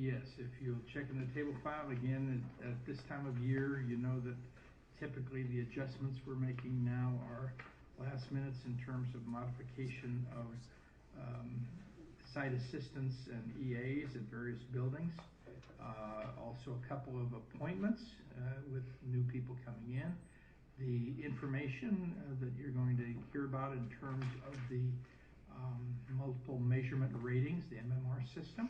Yes, if you'll check in the table file again, at this time of year, you know that typically the adjustments we're making now are last minutes in terms of modification of site assistants and EAs at various buildings. Also a couple of appointments with new people coming in. The information that you're going to hear about in terms of the multiple measurement ratings, the MMR system,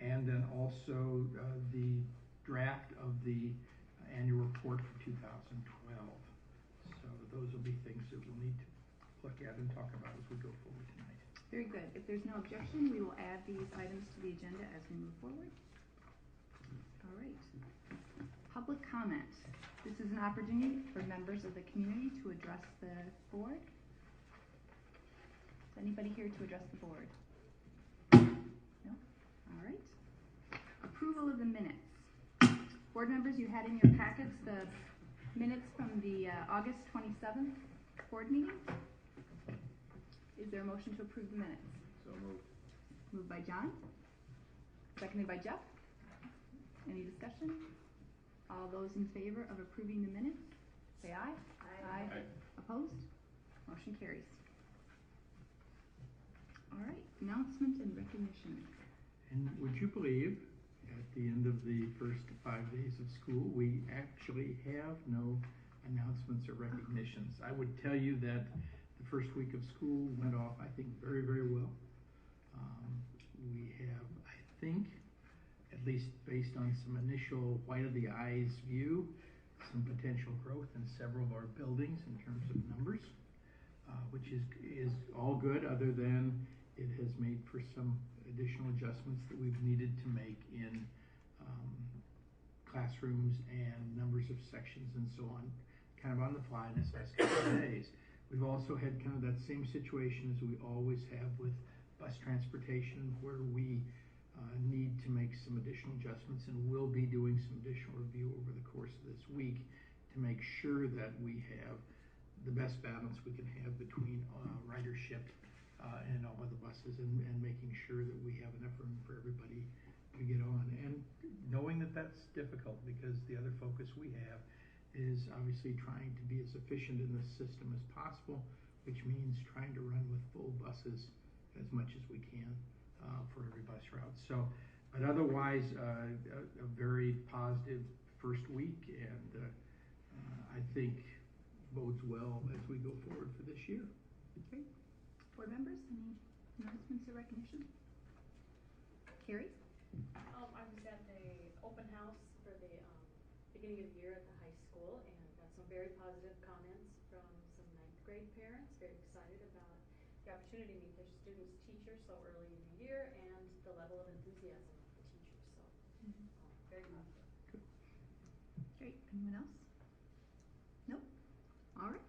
and then also the draft of the annual report for 2012. So those will be things that we'll need to look at and talk about as we go forward tonight. Very good. If there's no objection, we will add these items to the agenda as we move forward. All right. Public comment. This is an opportunity for members of the community to address the board. Is anybody here to address the board? No? All right. Approval of the minutes. Board members, you had in your packets the minutes from the August 27th board meeting. Is there a motion to approve the minutes? So moved. Moved by John. Seconded by Jeff. Any discussion? All those in favor of approving the minutes, say aye. Aye. Aye. Opposed? Motion carries. All right, announcement and recognition. And would you believe, at the end of the first 5 days of school, we actually have no announcements or recognitions. I would tell you that the first week of school went off, I think, very, very well. We have, I think, at least based on some initial white of the eyes view, some potential growth in several of our buildings in terms of numbers, which is all good, other than it has made for some additional adjustments that we've needed to make in classrooms and numbers of sections and so on, kind of on the fly in this last couple of days. We've also had kind of that same situation as we always have with bus transportation, where we need to make some additional adjustments, and we'll be doing some additional review over the course of this week to make sure that we have the best balance we can have between ridership and all of the buses, and making sure that we have enough room for everybody to get on. And knowing that that's difficult, because the other focus we have is obviously trying to be as efficient in this system as possible, which means trying to run with full buses as much as we can for every bus route. So, but otherwise, a very positive first week, and I think bodes well as we go forward for this year. Okay. Board members, any announcements or recognition? Carrie? I was at the open house for the beginning of the year at the high school, and got some very positive comments from some 9th grade parents, very excited about the opportunity to meet their students' teachers so early in the year, and the level of enthusiasm of the teachers. So very positive. Great. Anyone else? Nope. All right.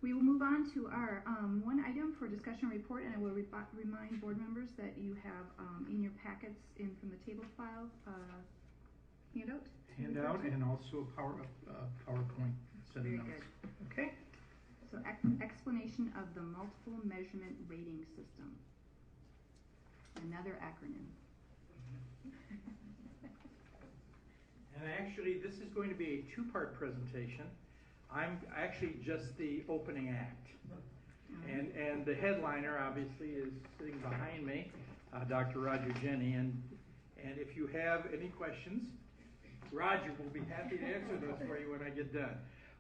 We will move on to our one item for discussion report, and I will remind board members that you have in your packets from the table file handout. And also a PowerPoint set of notes. Very good. Okay. So explanation of the multiple measurement rating system. Another acronym. And actually, this is going to be a two-part presentation. I'm actually just the opening act. And the headliner, obviously, is sitting behind me, Dr. Roger Jenny. And if you have any questions, Roger will be happy to answer those for you when I get done.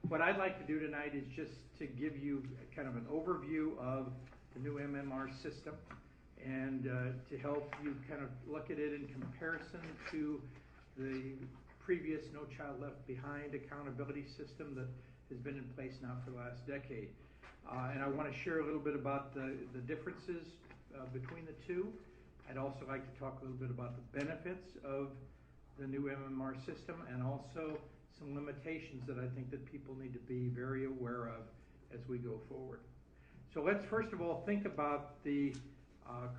What I'd like to do tonight is just to give you kind of an overview of the new MMR system, and to help you kind of look at it in comparison to the previous No Child Left Behind accountability system that has been in place now for the last decade. And I want to share a little bit about the differences between the two. I'd also like to talk a little bit about the benefits of the new MMR system, and also some limitations that I think that people need to be very aware of as we go forward. So let's first of all think about the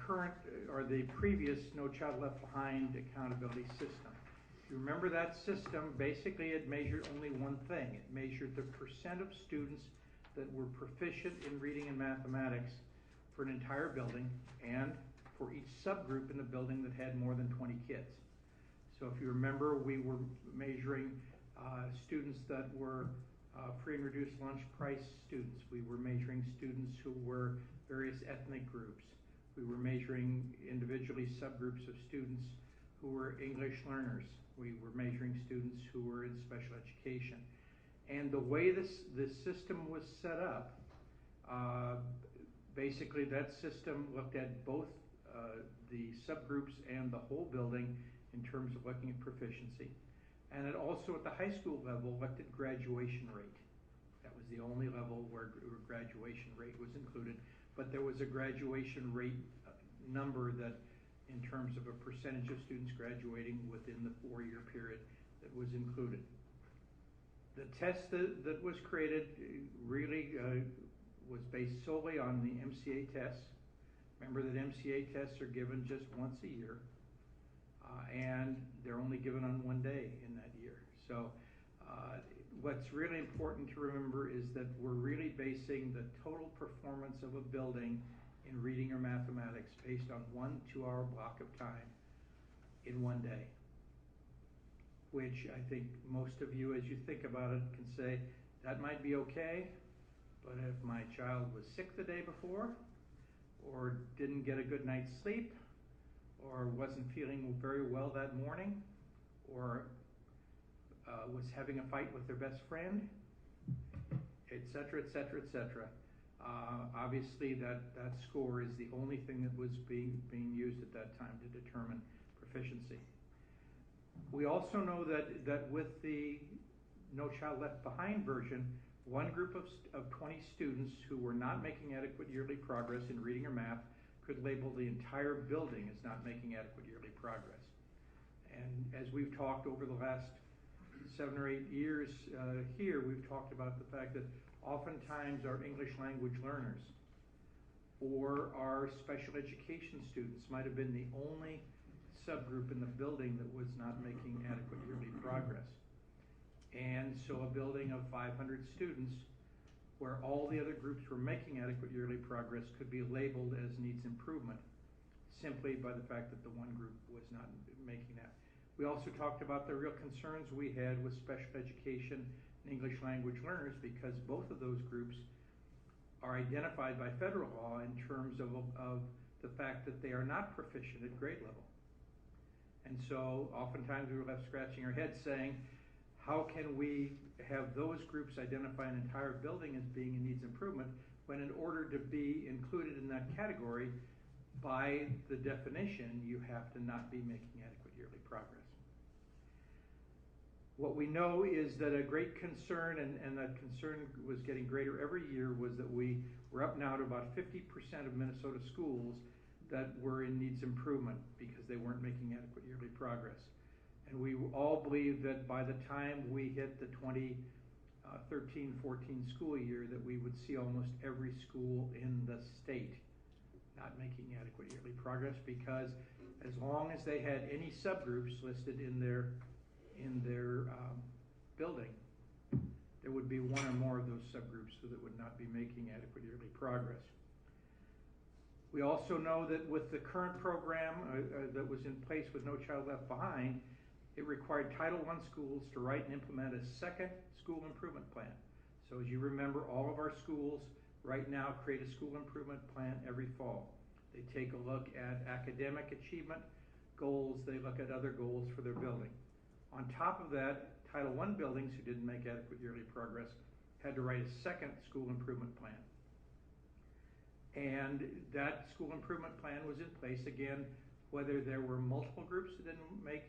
current or the previous No Child Left Behind accountability system. If you remember that system, basically it measured only one thing. It measured the percent of students that were proficient in reading and mathematics for an entire building, and for each subgroup in the building that had more than 20 kids. So if you remember, we were measuring students that were free and reduced lunch price students. We were measuring students who were various ethnic groups. We were measuring individually subgroups of students who were English learners. We were measuring students who were in special education. And the way this system was set up, basically that system looked at both the subgroups and the whole building in terms of looking at proficiency. And it also at the high school level looked at graduation rate. That was the only level where graduation rate was included. But there was a graduation rate number that in terms of a percentage of students graduating within the 4-year period that was included. The test that was created really was based solely on the MCA tests. Remember that MCA tests are given just once a year, and they're only given on one day in that year. So what's really important to remember is that we're really basing the total performance of a building in reading or mathematics based on 1 2-hour block of time in one day, which I think most of you, as you think about it, can say, that might be okay, but if my child was sick the day before, or didn't get a good night's sleep, or wasn't feeling very well that morning, or was having a fight with their best friend, etc., etc., etc. Obviously, that score is the only thing that was being used at that time to determine proficiency. We also know that with the No Child Left Behind version, one group of 20 students who were not making adequate yearly progress in reading or math could label the entire building as not making adequate yearly progress. And as we've talked over the last 7 or 8 years here, we've talked about the fact that oftentimes our English language learners or our special education students might have been the only subgroup in the building that was not making adequate yearly progress. And so a building of 500 students where all the other groups were making adequate yearly progress could be labeled as needs improvement simply by the fact that the one group was not making that. We also talked about the real concerns we had with special education and English language learners because both of those groups are identified by federal law in terms of the fact that they are not proficient at grade level. And so oftentimes we were left scratching our heads saying, how can we have those groups identify an entire building as being in needs improvement when in order to be included in that category, by the definition, you have to not be making adequate yearly progress. What we know is that a great concern, and that concern was getting greater every year, was that we were up now to about 50% of Minnesota schools that were in needs improvement because they weren't making adequate yearly progress. And we all believe that by the time we hit the 2013-14 school year that we would see almost every school in the state not making adequate yearly progress because as long as they had any subgroups listed in their building, there would be one or more of those subgroups that would not be making adequate yearly progress. We also know that with the current program that was in place with No Child Left Behind, it required Title I schools to write and implement a second school improvement plan. So as you remember, all of our schools right now create a school improvement plan every fall. They take a look at academic achievement goals, they look at other goals for their building. On top of that, Title I buildings who didn't make adequate yearly progress had to write a second school improvement plan. And that school improvement plan was in place, again, whether there were multiple groups that didn't make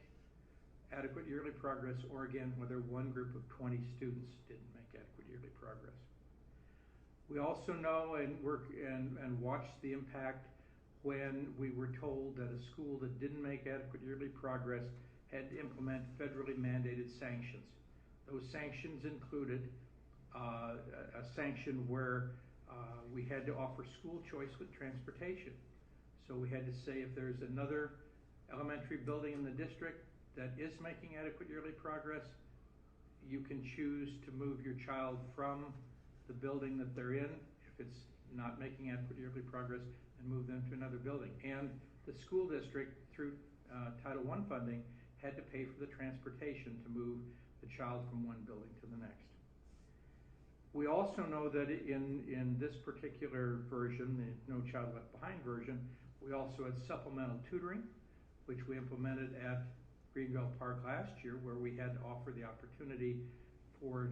adequate yearly progress, or again, whether one group of 20 students didn't make adequate yearly progress. We also know and watched the impact when we were told that a school that didn't make adequate yearly progress had to implement federally mandated sanctions. Those sanctions included a sanction where we had to offer school choice with transportation. So we had to say if there's another elementary building in the district that is making adequate yearly progress, you can choose to move your child from the building that they're in if it's not making adequate yearly progress and move them to another building. And the school district, through Title I funding, had to pay for the transportation to move the child from one building to the next. We also know that in this particular version, the No Child Left Behind version, we also had supplemental tutoring, which we implemented at Greenbelt Park last year, where we had to offer the opportunity for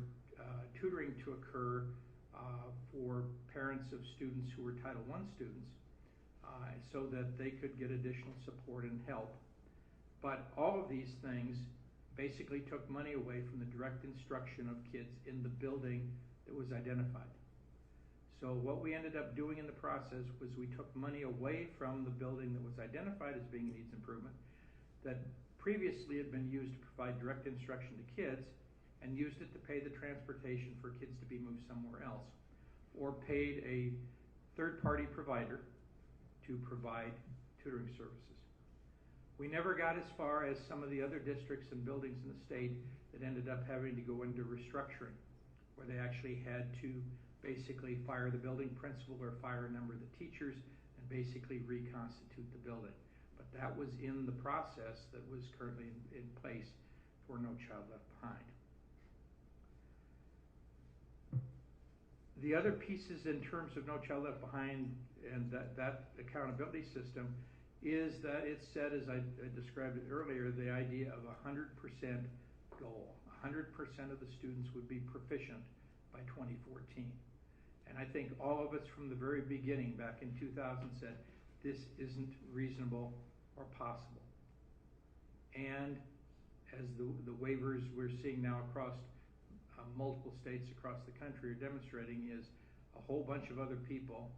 tutoring to occur for parents of students who were Title I students, so that they could get additional support and help. But all of these things basically took money away from the direct instruction of kids in the building that was identified. So what we ended up doing in the process was we took money away from the building that was identified as being needs improvement, that previously had been used to provide direct instruction to kids, and used it to pay the transportation for kids to be moved somewhere else, or paid a third-party provider to provide tutoring services. We never got as far as some of the other districts and buildings in the state that ended up having to go into restructuring, where they actually had to basically fire the building principal or fire a number of the teachers and basically reconstitute the building. But that was in the process that was currently in place for No Child Left Behind. The other pieces in terms of No Child Left Behind and that accountability system is that it said, as I described it earlier, the idea of a 100% goal. 100% of the students would be proficient by 2014. And I think all of us from the very beginning, back in 2000, said this isn't reasonable or possible. And as the waivers we're seeing now across multiple states across the country are demonstrating, is a whole bunch of other people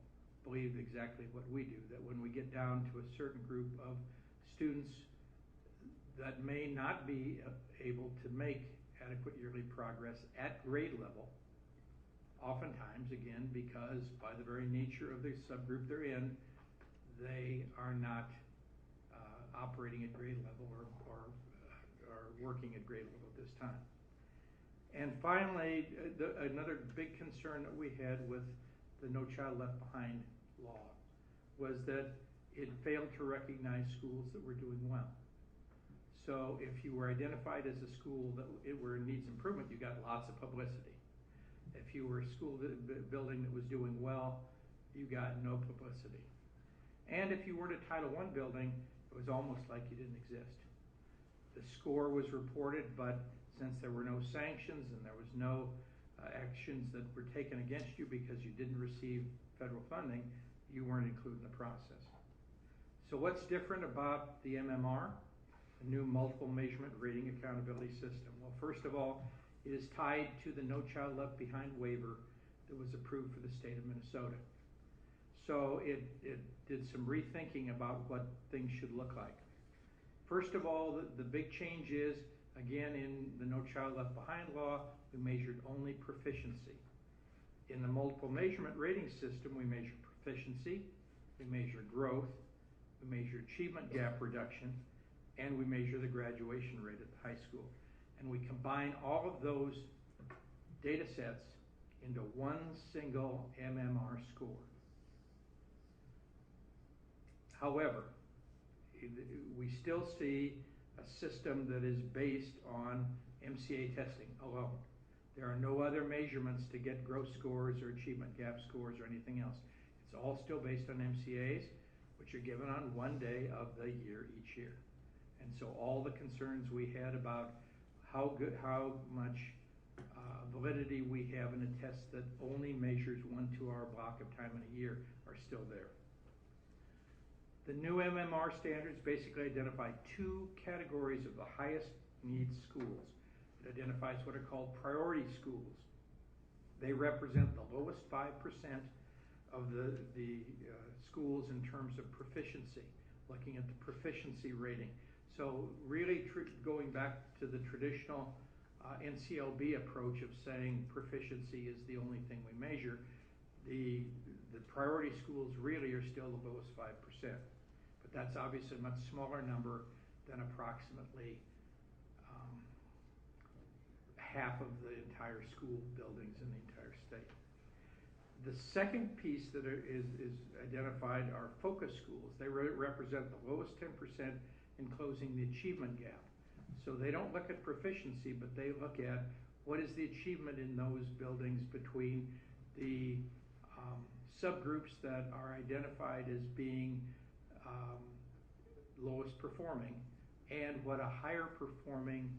believe exactly what we do, that when we get down to a certain group of students that may not be able to make adequate yearly progress at grade level, oftentimes, again, because by the very nature of the subgroup they're in, they are not operating at grade level or working at grade level at this time. And finally, another big concern that we had with the No Child Left Behind law was that it failed to recognize schools that were doing well. So if you were identified as a school that were in needs improvement, you got lots of publicity. If you were a school building that was doing well, you got no publicity. And if you weren't a Title I building, it was almost like you didn't exist. The score was reported, but since there were no sanctions and there was no actions that were taken against you because you didn't receive federal funding, you weren't included in the process. So what's different about the MMR, the new multiple measurement rating accountability system? Well, first of all, it is tied to the No Child Left Behind waiver that was approved for the state of Minnesota. So it did some rethinking about what things should look like. First of all, the big change is, again, in the No Child Left Behind law, we measured only proficiency. In the multiple measurement rating system, we measure proficiency, we measure growth, we measure achievement gap reduction, and we measure the graduation rate at the high school. And we combine all of those data sets into one single MMR score. However, we still see a system that is based on MCA testing alone. There are no other measurements to get growth scores or achievement gap scores or anything else. It's all still based on MCAs, which are given on one day of the year each year. And so all the concerns we had about how much validity we have in a test that only measures 1 2-hour block of time in a year are still there. The new MMR standards basically identify two categories of the highest needs schools. It identifies what are called priority schools. They represent the lowest 5% of the schools in terms of proficiency, looking at the proficiency rating. So really going back to the traditional NCLB approach of saying proficiency is the only thing we measure, the priority schools really are still the lowest 5%. But that's obviously a much smaller number than approximately half of the entire school buildings in the entire state. The second piece that is identified are focus schools. They represent the lowest 10% in closing the achievement gap. So they don't look at proficiency, but they look at what is the achievement in those buildings between the subgroups that are identified as being lowest performing and what a higher performing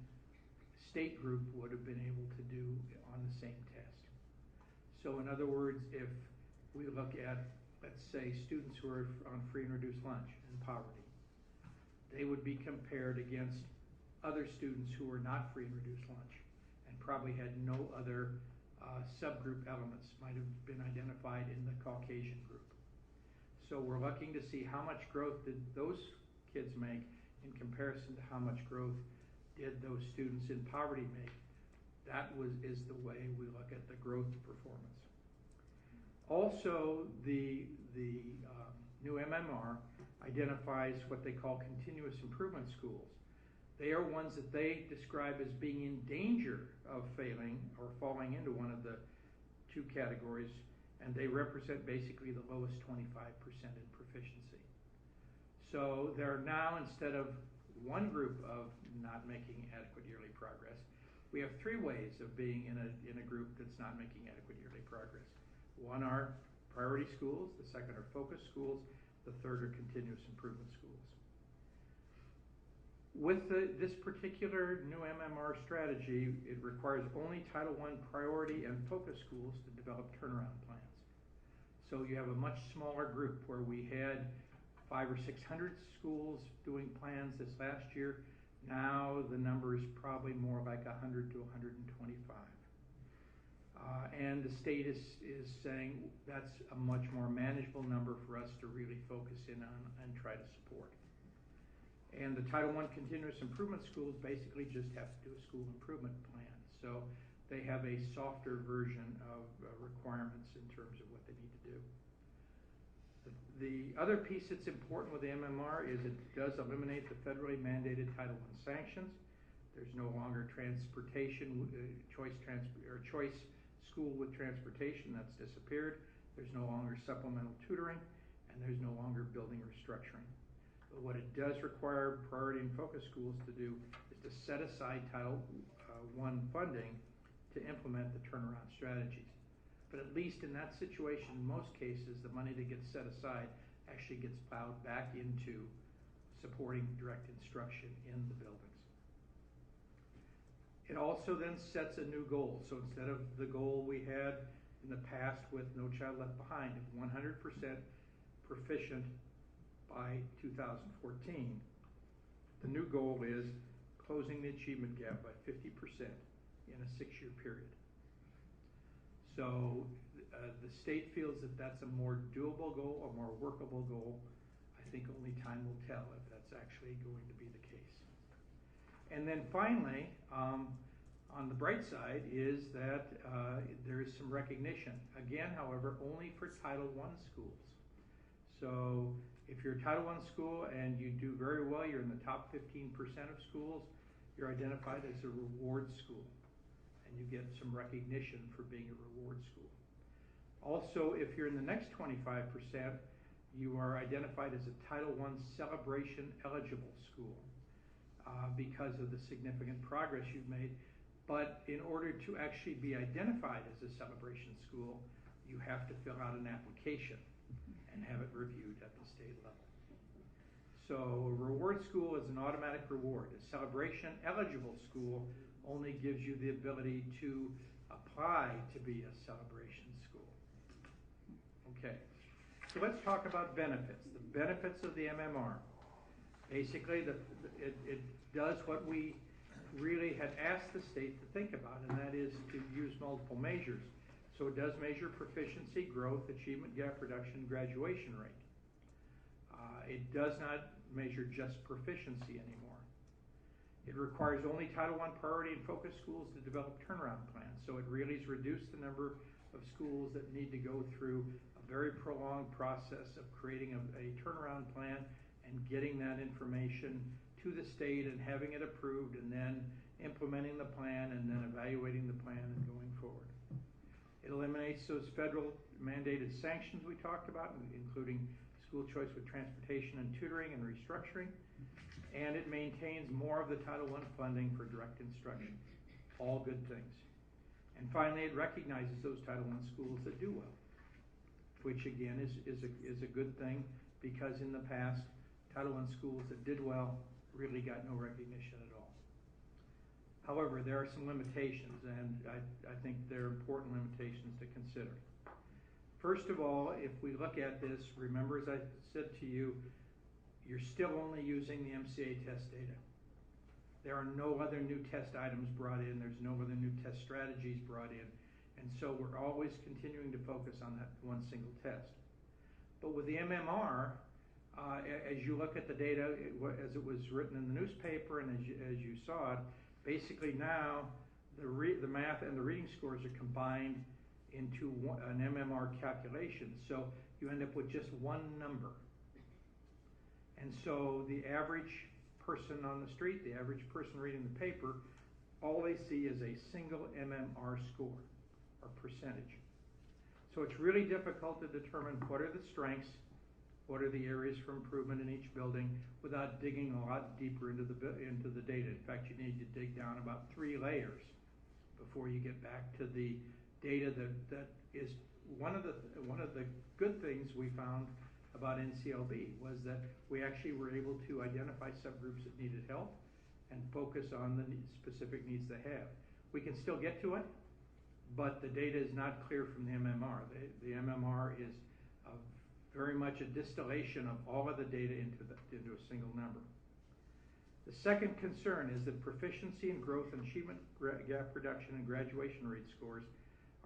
state group would have been able to do on the same test. So in other words, if we look at, let's say, students who are on free and reduced lunch in poverty, they would be compared against other students who were not free and reduced lunch and probably had no other subgroup elements, might have been identified in the Caucasian group. So we're looking to see how much growth did those kids make in comparison to how much growth did those students in poverty make. That is the way we look at the growth performance. Also, the new MMR identifies what they call continuous improvement schools. They are ones that they describe as being in danger of failing or falling into one of the two categories, and they represent basically the lowest 25% in proficiency. So there are now, instead of one group of not making adequate yearly progress, we have three ways of being in a group that's not making adequate yearly progress. One are priority schools, the second are focus schools, the third are continuous improvement schools. With this particular new MMR strategy, it requires only Title I priority and focus schools to develop turnaround plans. So you have a much smaller group where we had 500 or 600 schools doing plans this last year. Now the number is probably more like 100 to 125. And the state is saying that's a much more manageable number for us to really focus in on and try to support. And the Title I continuous improvement schools basically just have to do a school improvement plan. So they have a softer version of requirements in terms of what they need to do. The other piece that's important with the MMR is it does eliminate the federally mandated Title I sanctions. There's no longer transportation, choice school with transportation, that's disappeared. There's no longer supplemental tutoring, and there's no longer building restructuring. But what it does require priority and focus schools to do is to set aside Title I funding to implement the turnaround strategies. But at least in that situation, in most cases, the money that gets set aside actually gets plowed back into supporting direct instruction in the buildings. It also then sets a new goal. So instead of the goal we had in the past with No Child Left Behind of 100% proficient by 2014, the new goal is closing the achievement gap by 50% in a 6-year period. So the state feels that that's a more doable goal, a more workable goal. I think only time will tell if that's actually going to be the case. And then finally, on the bright side is that there is some recognition. Again, however, only for Title I schools. So if you're a Title I school and you do very well, you're in the top 15% of schools, you're identified as a reward school. And you get some recognition for being a reward school. Also, if you're in the next 25%, you are identified as a Title I celebration eligible school because of the significant progress you've made. But in order to actually be identified as a celebration school, you have to fill out an application and have it reviewed at the state level. So a reward school is an automatic reward. A celebration eligible school only gives you the ability to apply to be a celebration school. Okay, so let's talk about benefits. The benefits of the MMR. Basically, it does what we really had asked the state to think about, and that is to use multiple measures. So it does measure proficiency, growth, achievement gap reduction, graduation rate. It does not measure just proficiency anymore. It requires only Title I priority and focus schools to develop turnaround plans. So it really has reduced the number of schools that need to go through a very prolonged process of creating a turnaround plan and getting that information to the state and having it approved and then implementing the plan and then evaluating the plan and going forward. It eliminates those federal mandated sanctions we talked about, including school choice with transportation and tutoring and restructuring. And it maintains more of the Title I funding for direct instruction. All good things. And finally, it recognizes those Title I schools that do well, which again is a good thing, because in the past, Title I schools that did well really got no recognition at all. However, there are some limitations, and I think they're important limitations to consider. First of all, if we look at this, remember, as I said to you, you're still only using the MCA test data. There are no other new test items brought in. There's no other new test strategies brought in. And so we're always continuing to focus on that one single test. But with the MMR, as you look at the data, as it was written in the newspaper and as you saw it, basically now the math and the reading scores are combined into an MMR calculation. So you end up with just one number. And so the average person on the street, the average person reading the paper, all they see is a single MMR score or percentage. So it's really difficult to determine what are the strengths, what are the areas for improvement in each building, without digging a lot deeper into the data. In fact, you need to dig down about 3 layers before you get back to the data that is one of the good things we found about NCLB was that we actually were able to identify subgroups that needed help and focus on the specific needs they have. We can still get to it, but the data is not clear from the MMR. The MMR is very much a distillation of all of the data into a single number. The second concern is that proficiency and growth and achievement gap reduction and graduation rate scores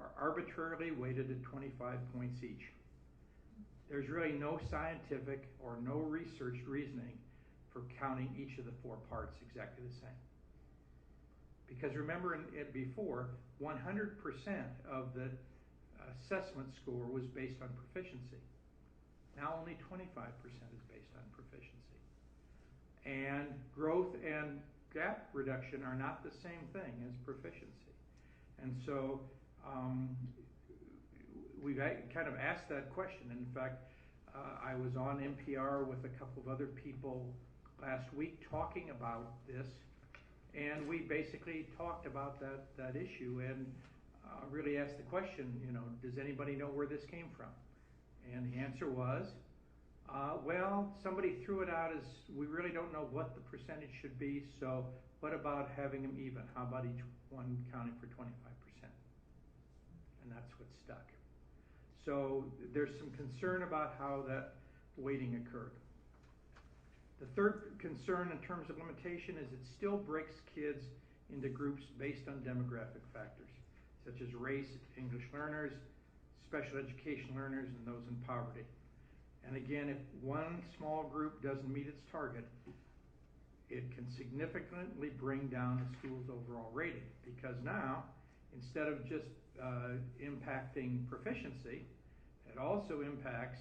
are arbitrarily weighted at 25 points each. There's really no scientific or no researched reasoning for counting each of the 4 parts exactly the same. Because remember before, 100% of the assessment score was based on proficiency. Now only 25% is based on proficiency. And growth and gap reduction are not the same thing as proficiency. And so we kind of asked that question. In fact, I was on NPR with a couple of other people last week talking about this, and we basically talked about that issue and really asked the question, does anybody know where this came from? And the answer was, well, somebody threw it out as, we really don't know what the percentage should be, so what about having them even? How about each one counting for 25%? And that's what stuck. So there's some concern about how that weighting occurred. The third concern in terms of limitation is it still breaks kids into groups based on demographic factors, such as race, English learners, special education learners, and those in poverty. And again, if one small group doesn't meet its target, it can significantly bring down the school's overall rating, because now, instead of just impacting proficiency, it also impacts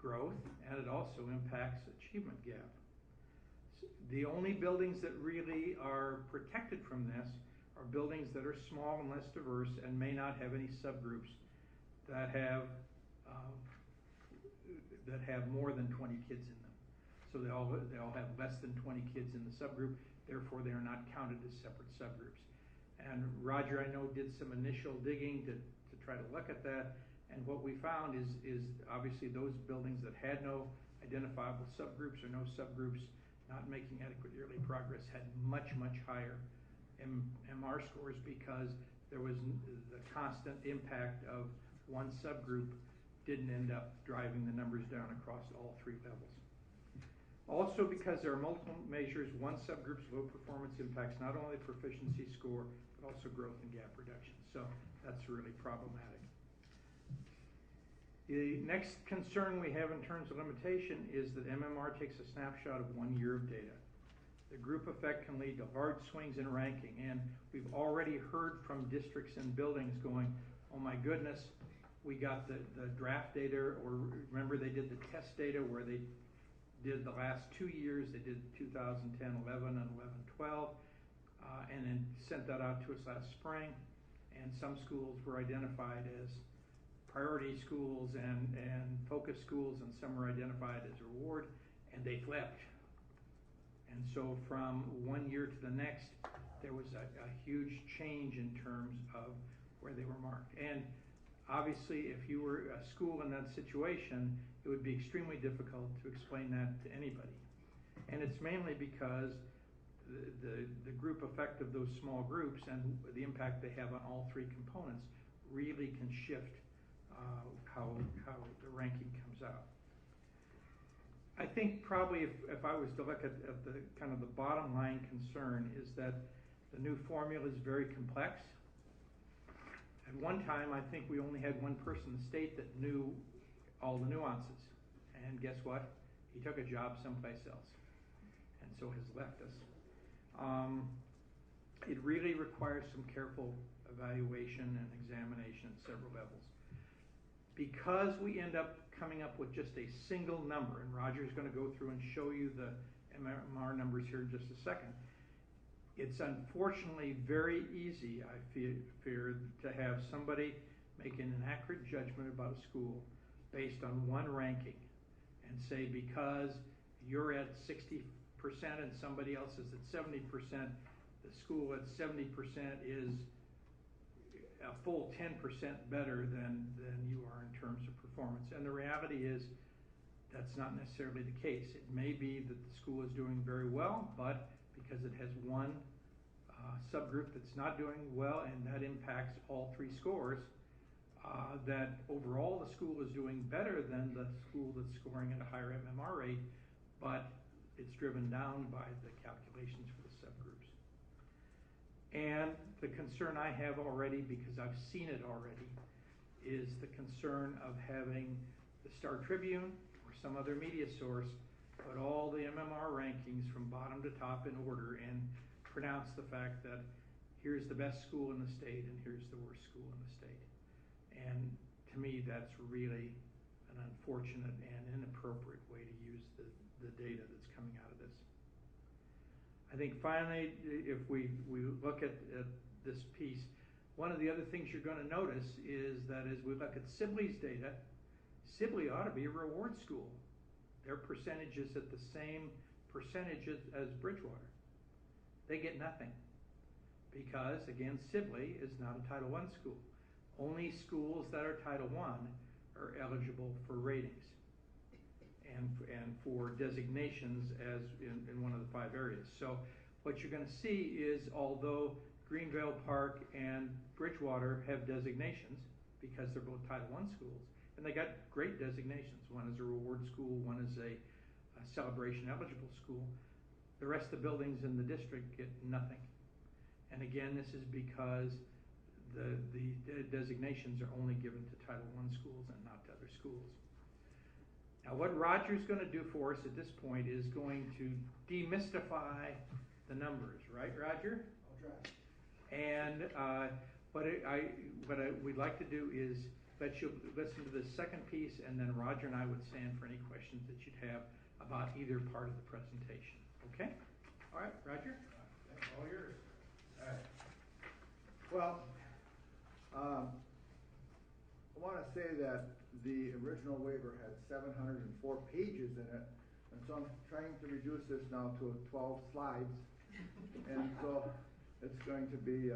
growth, and it also impacts achievement gap. The only buildings that really are protected from this are buildings that are small and less diverse and may not have any subgroups that have more than 20 kids in them. So they all have less than 20 kids in the subgroup, therefore they are not counted as separate subgroups. And Roger, I know, did some initial digging to try to look at that, and what we found is obviously those buildings that had no identifiable subgroups or no subgroups not making adequate yearly progress had much, much higher MR scores, because there was the constant impact of one subgroup didn't end up driving the numbers down across all 3 levels. Also, because there are multiple measures, one subgroup's low performance impacts not only the proficiency score, but also growth and gap reduction. So that's really problematic. The next concern we have in terms of limitation is that MMR takes a snapshot of 1 year of data. The group effect can lead to large swings in ranking, and we've already heard from districts and buildings going, oh my goodness, we got the draft data, or remember they did the test data where they did the last 2 years, they did 2010, 11, and 11, 12, and then sent that out to us last spring. and some schools were identified as priority schools and focus schools, and some were identified as reward, and they flipped. And so from one year to the next, there was a huge change in terms of where they were marked. And obviously, if you were a school in that situation, it would be extremely difficult to explain that to anybody. And it's mainly because the group effect of those small groups and the impact they have on all three components really can shift how the ranking comes out. I think probably if I was to look at the kind of the bottom line concern is that the new formula is very complex. At one time, I think we only had one person in the state that knew all the nuances. And guess what? He took a job someplace else, and so has left us. It really requires some careful evaluation and examination at several levels. Because we end up coming up with just a single number, and Roger's going to go through and show you the MMR numbers here in just a second, it's unfortunately very easy, I fear, to have somebody making an accurate judgment about a school based on one ranking and say because you're at 60% and somebody else is at 70%, the school at 70% is a full 10% better than you are in terms of performance. And the reality is that's not necessarily the case. It may be that the school is doing very well, but because it has one subgroup that's not doing well and that impacts all three scores, that overall the school is doing better than the school that's scoring at a higher MMR rate, but it's driven down by the calculations for the subgroups. And the concern I have already, because I've seen it already, is the concern of having the Star Tribune or some other media source put all the MMR rankings from bottom to top in order and pronounce the fact that here's the best school in the state and here's the worst school in the state. And to me, that's really an unfortunate and inappropriate way to use the data that's coming out of this. I think finally, if we look at this piece, one of the other things you're going to notice is that as we look at Sibley's data, Sibley ought to be a reward school. Their percentage is at the same percentage as Bridgewater. They get nothing because, again, Sibley is not a Title I school. Only schools that are Title I are eligible for ratings and for designations as in one of the 5 areas. So what you're going to see is although Greenvale Park and Bridgewater have designations because they're both Title I schools, and they got great designations. One is a reward school, one is a celebration eligible school. The rest of the buildings in the district get nothing. And again, this is because the designations are only given to Title I schools and not to other schools. Now what Roger's going to do for us at this point is going to demystify the numbers, right, Roger? I'll try. And what we'd like to do is let you listen to the second piece, and then Roger and I would stand for any questions that you'd have about either part of the presentation. Okay? All right, Roger? That's all yours. All right. Well, I want to say that the original waiver had 704 pages in it, and so I'm trying to reduce this now to 12 slides, and so it's going to be,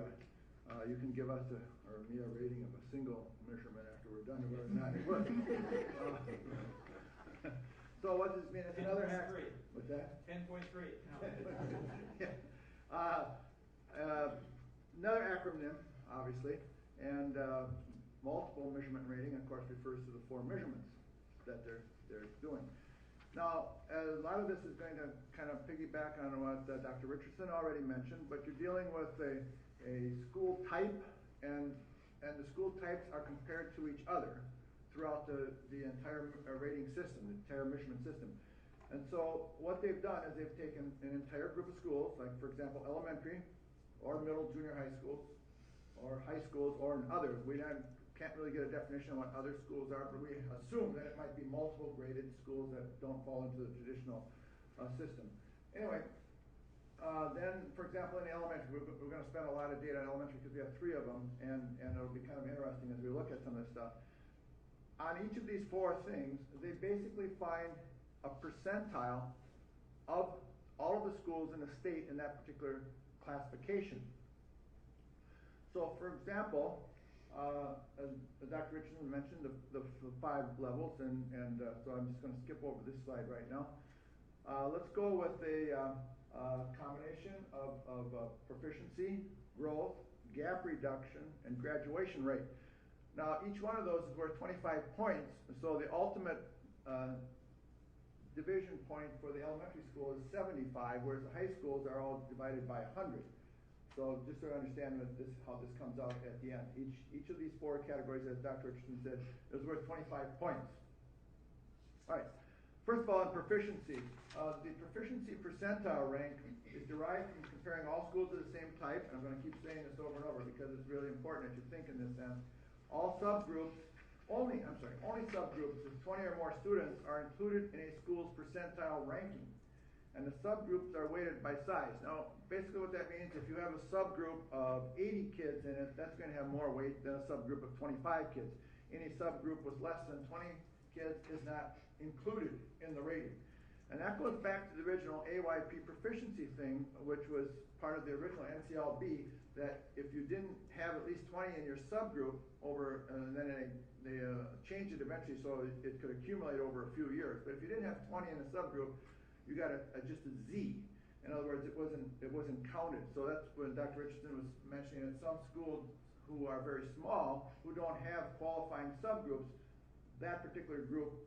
you can give us or me a rating of a single measurement after we're done, whether or not it works. So what does this mean? It's another hack. What's that? 10.3. Yeah. Another acronym, obviously, and multiple measurement rating, of course, refers to the 4 measurements that they're doing. Now, a lot of this is going to kind of piggyback on what Dr. Richardson already mentioned, but you're dealing with a school type, and the school types are compared to each other throughout the entire rating system, the entire measurement system. And so what they've done is they've taken an entire group of schools, like for example elementary or middle junior high schools or high schools or others. We can't really get a definition on what other schools are, but we assume that it might be multiple graded schools that don't fall into the traditional system. Anyway, Then, for example, in the elementary, we're going to spend a lot of data on elementary because we have 3 of them, and it'll be kind of interesting as we look at some of this stuff. On each of these 4 things, they basically find a percentile of all of the schools in the state in that particular classification. So, for example, as Dr. Richardson mentioned, the 5 levels, and so I'm just going to skip over this slide right now. Let's go with a combination of proficiency, growth, gap reduction, and graduation rate. Now, each one of those is worth 25 points, so the ultimate division point for the elementary school is 75, whereas the high schools are all divided by 100. So just so you understand how this comes out at the end. Each of these 4 categories, as Dr. Richardson said, is worth 25 points. All right. First of all, in proficiency. The proficiency percentile rank is derived from comparing all schools of the same type, and I'm going to keep saying this over and over because it's really important that you think in this sense. All subgroups, only subgroups of 20 or more students are included in a school's percentile ranking. And the subgroups are weighted by size. Now, basically what that means, if you have a subgroup of 80 kids in it, that's going to have more weight than a subgroup of 25 kids. Any subgroup with less than 20 kids is not included in the rating. And that goes back to the original AYP proficiency thing, which was part of the original NCLB, that if you didn't have at least 20 in your subgroup and then they changed it eventually so it could accumulate over a few years. But if you didn't have 20 in a subgroup, you got just a Z. In other words, it wasn't counted. So that's when Dr. Richardson was mentioning that some schools who are very small, who don't have qualifying subgroups, that particular group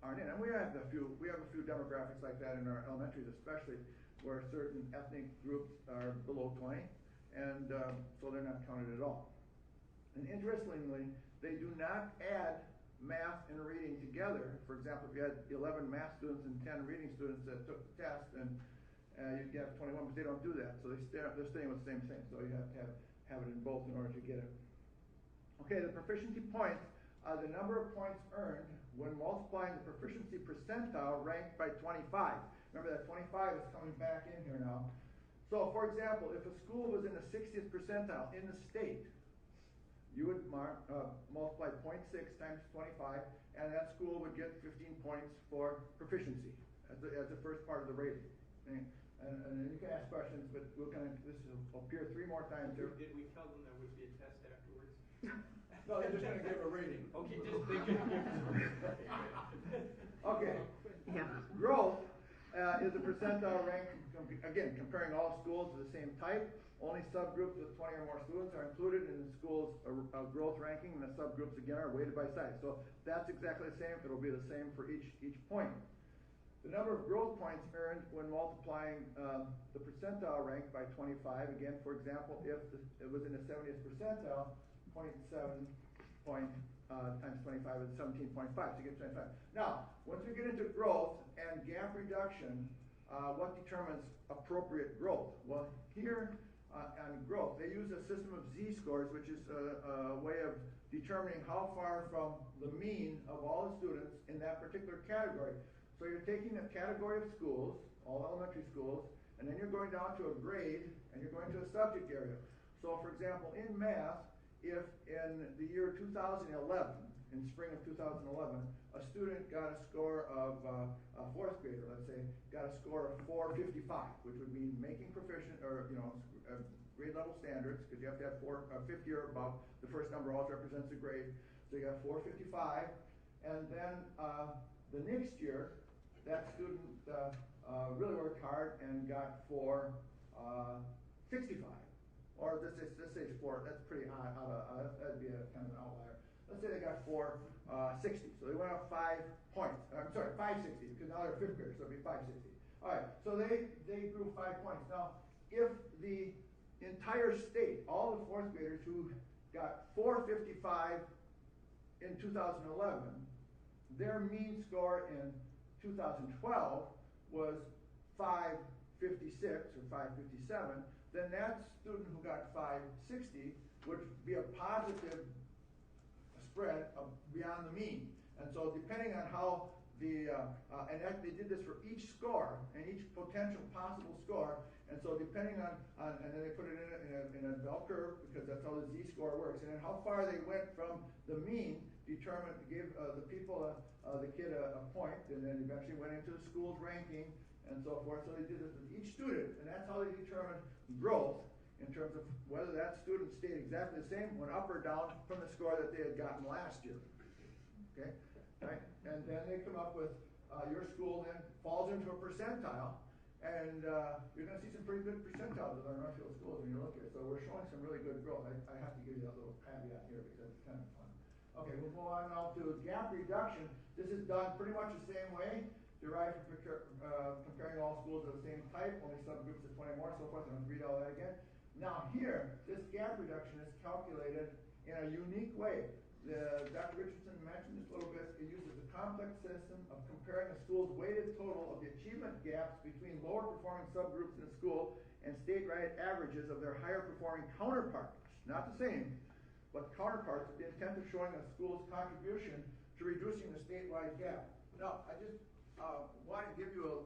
aren't in. And we have a few demographics like that in our elementaries, especially where certain ethnic groups are below 20, and so they're not counted at all. And interestingly, they do not add math and reading together. For example, if you had 11 math students and 10 reading students that took the test, and you'd have 21, but they don't do that. So they're staying with the same thing. So you have to have it in both in order to get it. Okay, the proficiency points are the number of points earned when multiplying the proficiency percentile ranked by 25. Remember that 25 is coming back in here now. So, for example, if a school was in the 60th percentile in the state, you would multiply 0.6 times 25, and that school would get 15 points for proficiency as the first part of the rating. Okay? And you can ask questions, but this will appear 3 more times here. Did we tell them there would be a test afterwards? No, they're just going to give a rating. Okay, just think of Okay. Yeah. Growth is a percentile rank, again, comparing all schools of the same type. Only subgroups with 20 or more students are included in the school's growth ranking, and the subgroups, again, are weighted by size. So that's exactly the same. It'll be the same for each point. The number of growth points earned when multiplying the percentile rank by 25, again, for example, if it was in the 70th percentile, 0.7 times 25 is 17.5, so you get 25. Now, once we get into growth and gap reduction, what determines appropriate growth? Well, here on growth, they use a system of Z-scores, which is a way of determining how far from the mean of all the students in that particular category. So you're taking a category of schools, all elementary schools, and then you're going down to a grade, and you're going to a subject area. So, for example, in math, if in the year 2011, in spring of 2011, a student got a score of, a 4th grader, let's say, got a score of 455, which would mean making proficient, or, grade level standards, because you have to have 50 or above. The first number always represents a grade. So you got 455, and then the next year, that student really worked hard and got 465. Or let's say 4, that's pretty high, that'd be a kind of an outlier. Let's say they got 460, so they went up 5 points. I'm sorry, 560, because now they're 5th graders, so it'd be 560. All right, so they grew 5 points. Now, if the entire state, all the 4th graders who got 455 in 2011, their mean score in 2012 was 556 or 557, then that student who got 560 would be a positive spread beyond the mean. And so depending on how and they did this for each score and each potential possible score. And so depending on and then they put it in a bell curve, because that's how the Z-score works. And then how far they went from the mean gave the kid a point, and then eventually went into the school's ranking and so forth. So they did this with each student, and that's how they determined growth in terms of whether that student stayed exactly the same, went up or down from the score that they had gotten last year. Okay, right? And then they come up with your school then falls into a percentile, and you're going to see some pretty good percentiles with our Northfield schools when you look at it. So we're showing some really good growth. I have to give you that little caveat here because it's kind of fun. Okay, we'll go on now to gap reduction. This is done pretty much the same way, derived from comparing all schools of the same type, only subgroups of 20 more, so forth. I don't read all that again. Now here, this gap reduction is calculated in a unique way. Dr. Richardson mentioned this a little bit. It uses a complex system of comparing a school's weighted total of the achievement gaps between lower performing subgroups in a school and statewide averages of their higher performing counterparts. Not the same, but counterparts with the intent of showing a school's contribution to reducing the statewide gap. Now, I just want to give you,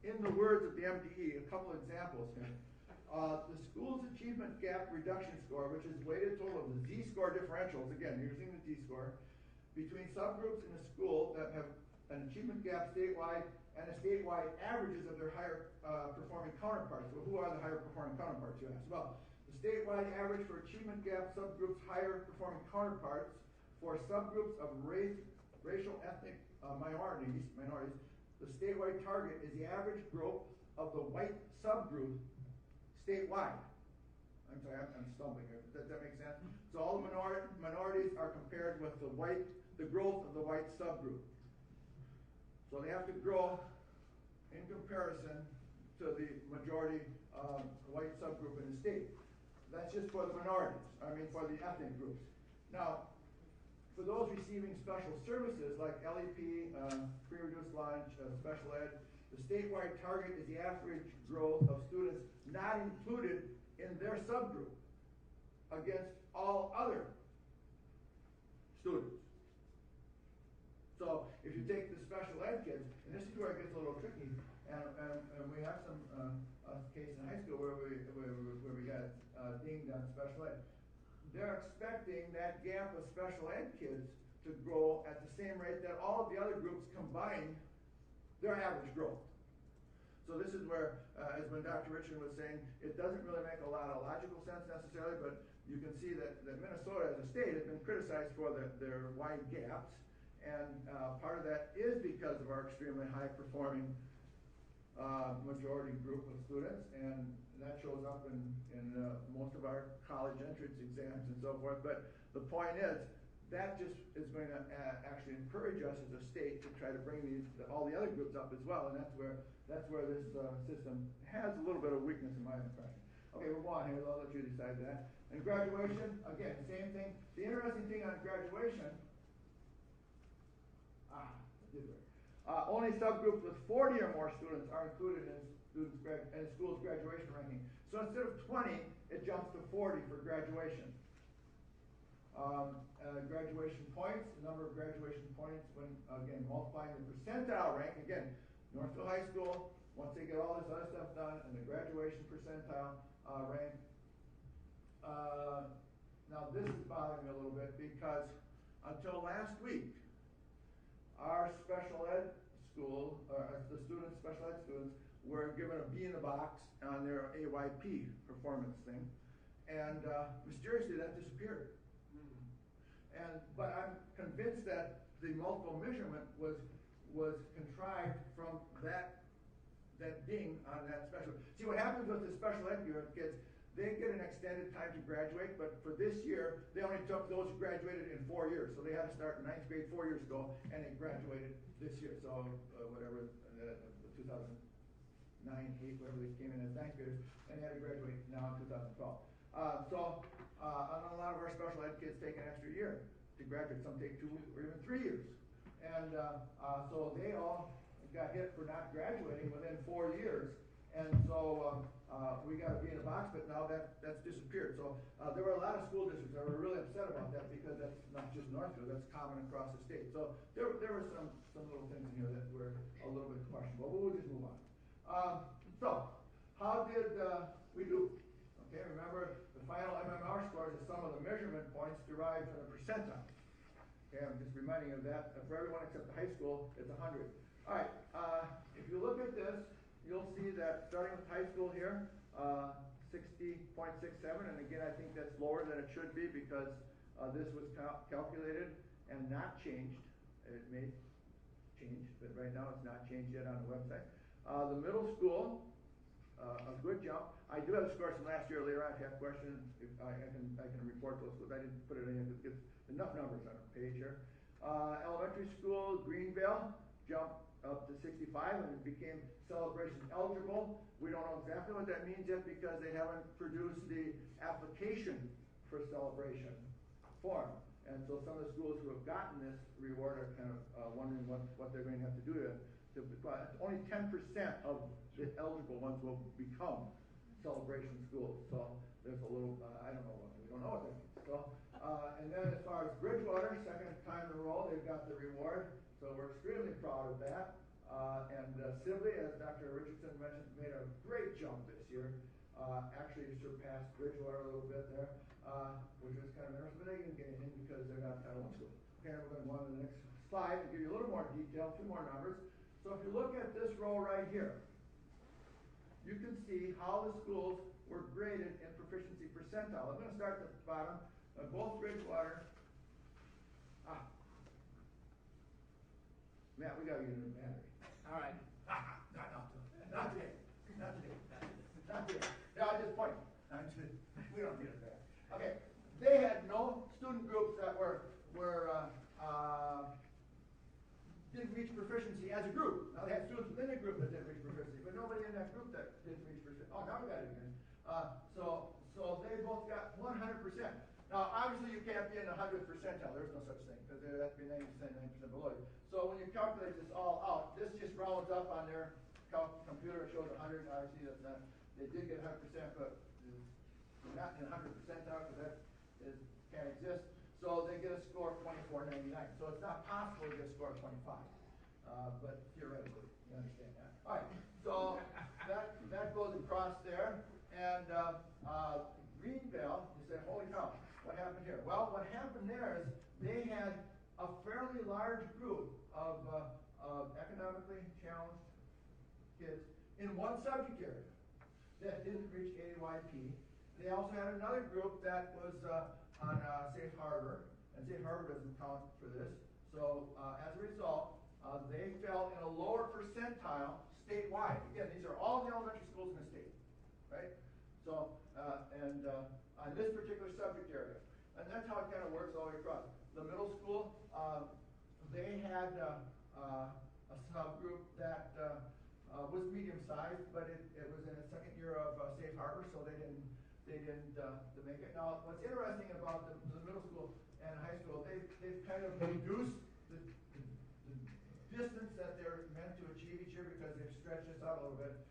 in the words of the MDE, a couple examples here. The school's achievement gap reduction score, which is weighted total of the Z-score differentials, again, using the Z-score, between subgroups in a school that have an achievement gap statewide and the statewide averages of their higher performing counterparts. Well, who are the higher performing counterparts, you ask? Well, the statewide average for achievement gap subgroups higher performing counterparts for subgroups of racial ethnic minorities, the statewide target is the average growth of the white subgroup statewide. I'm sorry, I'm stumbling here. Does that make sense? So all the minorities are compared with the growth of the white subgroup. So they have to grow in comparison to the majority white subgroup in the state. That's just for the minorities, for the ethnic groups. Now, for those receiving special services like LEP, pre-reduced lunch, special ed, the statewide target is the average growth of students not included in their subgroup against all other students. So if you take the special ed kids, and this is where it gets a little tricky, and we have some case in high school where we got dinged on special ed. They're expecting that gap of special ed kids to grow at the same rate that all of the other groups combined their average growth. So this is where, as when Dr. Richard was saying, it doesn't really make a lot of logical sense necessarily, but you can see that Minnesota as a state has been criticized for their wide gaps, and part of that is because of our extremely high performing majority group of students, and that shows up in most of our college entrance exams and so forth. But the point is, that just is going to actually encourage us as a state to try to bring all the other groups up as well, and that's where this system has a little bit of weakness in my impression. Okay, we'll go on here. I'll let you decide that. And graduation, again, same thing. The interesting thing on graduation, only subgroups with 40 or more students are included in a school's graduation ranking. So instead of 20, it jumps to 40 for graduation. Graduation points, the number of graduation points when, again, multiplying the percentile rank. Again, Northfield High School, once they get all this other stuff done, and the graduation percentile rank. Now this is bothering me a little bit because until last week, our special ed school, the special ed students, were given a B in the box on their AYP performance thing, and mysteriously that disappeared. But I'm convinced that the multiple measurement was contrived from that ding on that special. See what happens with the special ed kids, they get an extended time to graduate, but for this year, they only took those who graduated in 4 years. So they had to start in 9th grade 4 years ago, and they graduated this year. So whatever, 2009, 8, whatever they came in as 9th graders, and they had to graduate now in 2012. So a lot of our special ed kids take an extra year to graduate. Some take 2 or even 3 years. And so they all got hit for not graduating within 4 years. And so we got a B in a box, but now that's disappeared. So there were a lot of school districts that were really upset about that because that's not just Northfield, that's common across the state. So there were some little things in here that were a little bit questionable, but we'll just move on. So how did we do? Okay, remember the final MMR scores is some of the measurement points derived from the percentile. Okay, I'm just reminding you of that. For everyone except the high school, it's 100. All right, if you look at this, you'll see that starting with high school here, 60.67, and again, I think that's lower than it should be because this was calculated and not changed. It may change, but right now it's not changed yet on the website. The middle school, a good jump. I do have the scores from last year. Later on, if you have questions, I can report those schools. I didn't put it in because it's enough numbers on the page here. Elementary school, Greenville, jumped up to 65 and it became celebration eligible. We don't know exactly what that means yet because they haven't produced the application for celebration form. And so some of the schools who have gotten this reward are kind of wondering what they're going to have to do to only 10% of the eligible ones will become celebration schools. So there's a little, I don't know we don't know what that means. So, and then as far as Bridgewater, second time in a row, they've got the reward. So we're extremely proud of that. And Sibley, as Dr. Richardson mentioned, made a great jump this year. Actually surpassed Bridgewater a little bit there, which was kind of interesting, but they didn't get anything because they're not Title I school. Okay, we're going to go on to the next slide and give you a little more detail, a few more numbers. So if you look at this row right here, you can see how the schools were graded in proficiency percentile. I'm going to start at the bottom. Both Bridgewater. Matt, we got to get a new battery. All right. Not today. Not today. No, I just point. We don't need it there. Okay. They had no student groups that didn't reach proficiency as a group. Now they had students within a group that didn't reach proficiency, but nobody in that group that didn't reach proficiency. Oh, now we got it again. So they both got 100%. Now obviously you can't be in the 100th percentile. There's no such thing because there has to be 90%, 90% below you. So when you calculate this all out, this just rounds up on their computer. It shows 100. Obviously that's not. They did get 100%, but they're not in 100 percentile because that can't exist. So they get a score of 24.99. So it's not possible to get a score of 25. But theoretically, you understand that. All right. So that goes across there. And Greenville, you say, holy cow, what happened here? Well, what happened there is they had a fairly large group of economically challenged kids in one subject area that didn't reach AYP. They also had another group that was on Safe Harbor, and Safe Harbor doesn't count for this. So as a result, they fell in a lower percentile statewide. Again, these are all the elementary schools in the state, right? So, on this particular subject area. And that's how it kind of works all the way across. The middle school, they had a subgroup that was medium-sized, but it was in its second year of Safe Harbor, so they didn't make it. Now, what's interesting about the middle school and high school, they've kind of reduced the distance that they're meant to achieve each year because they've stretched this out a little bit.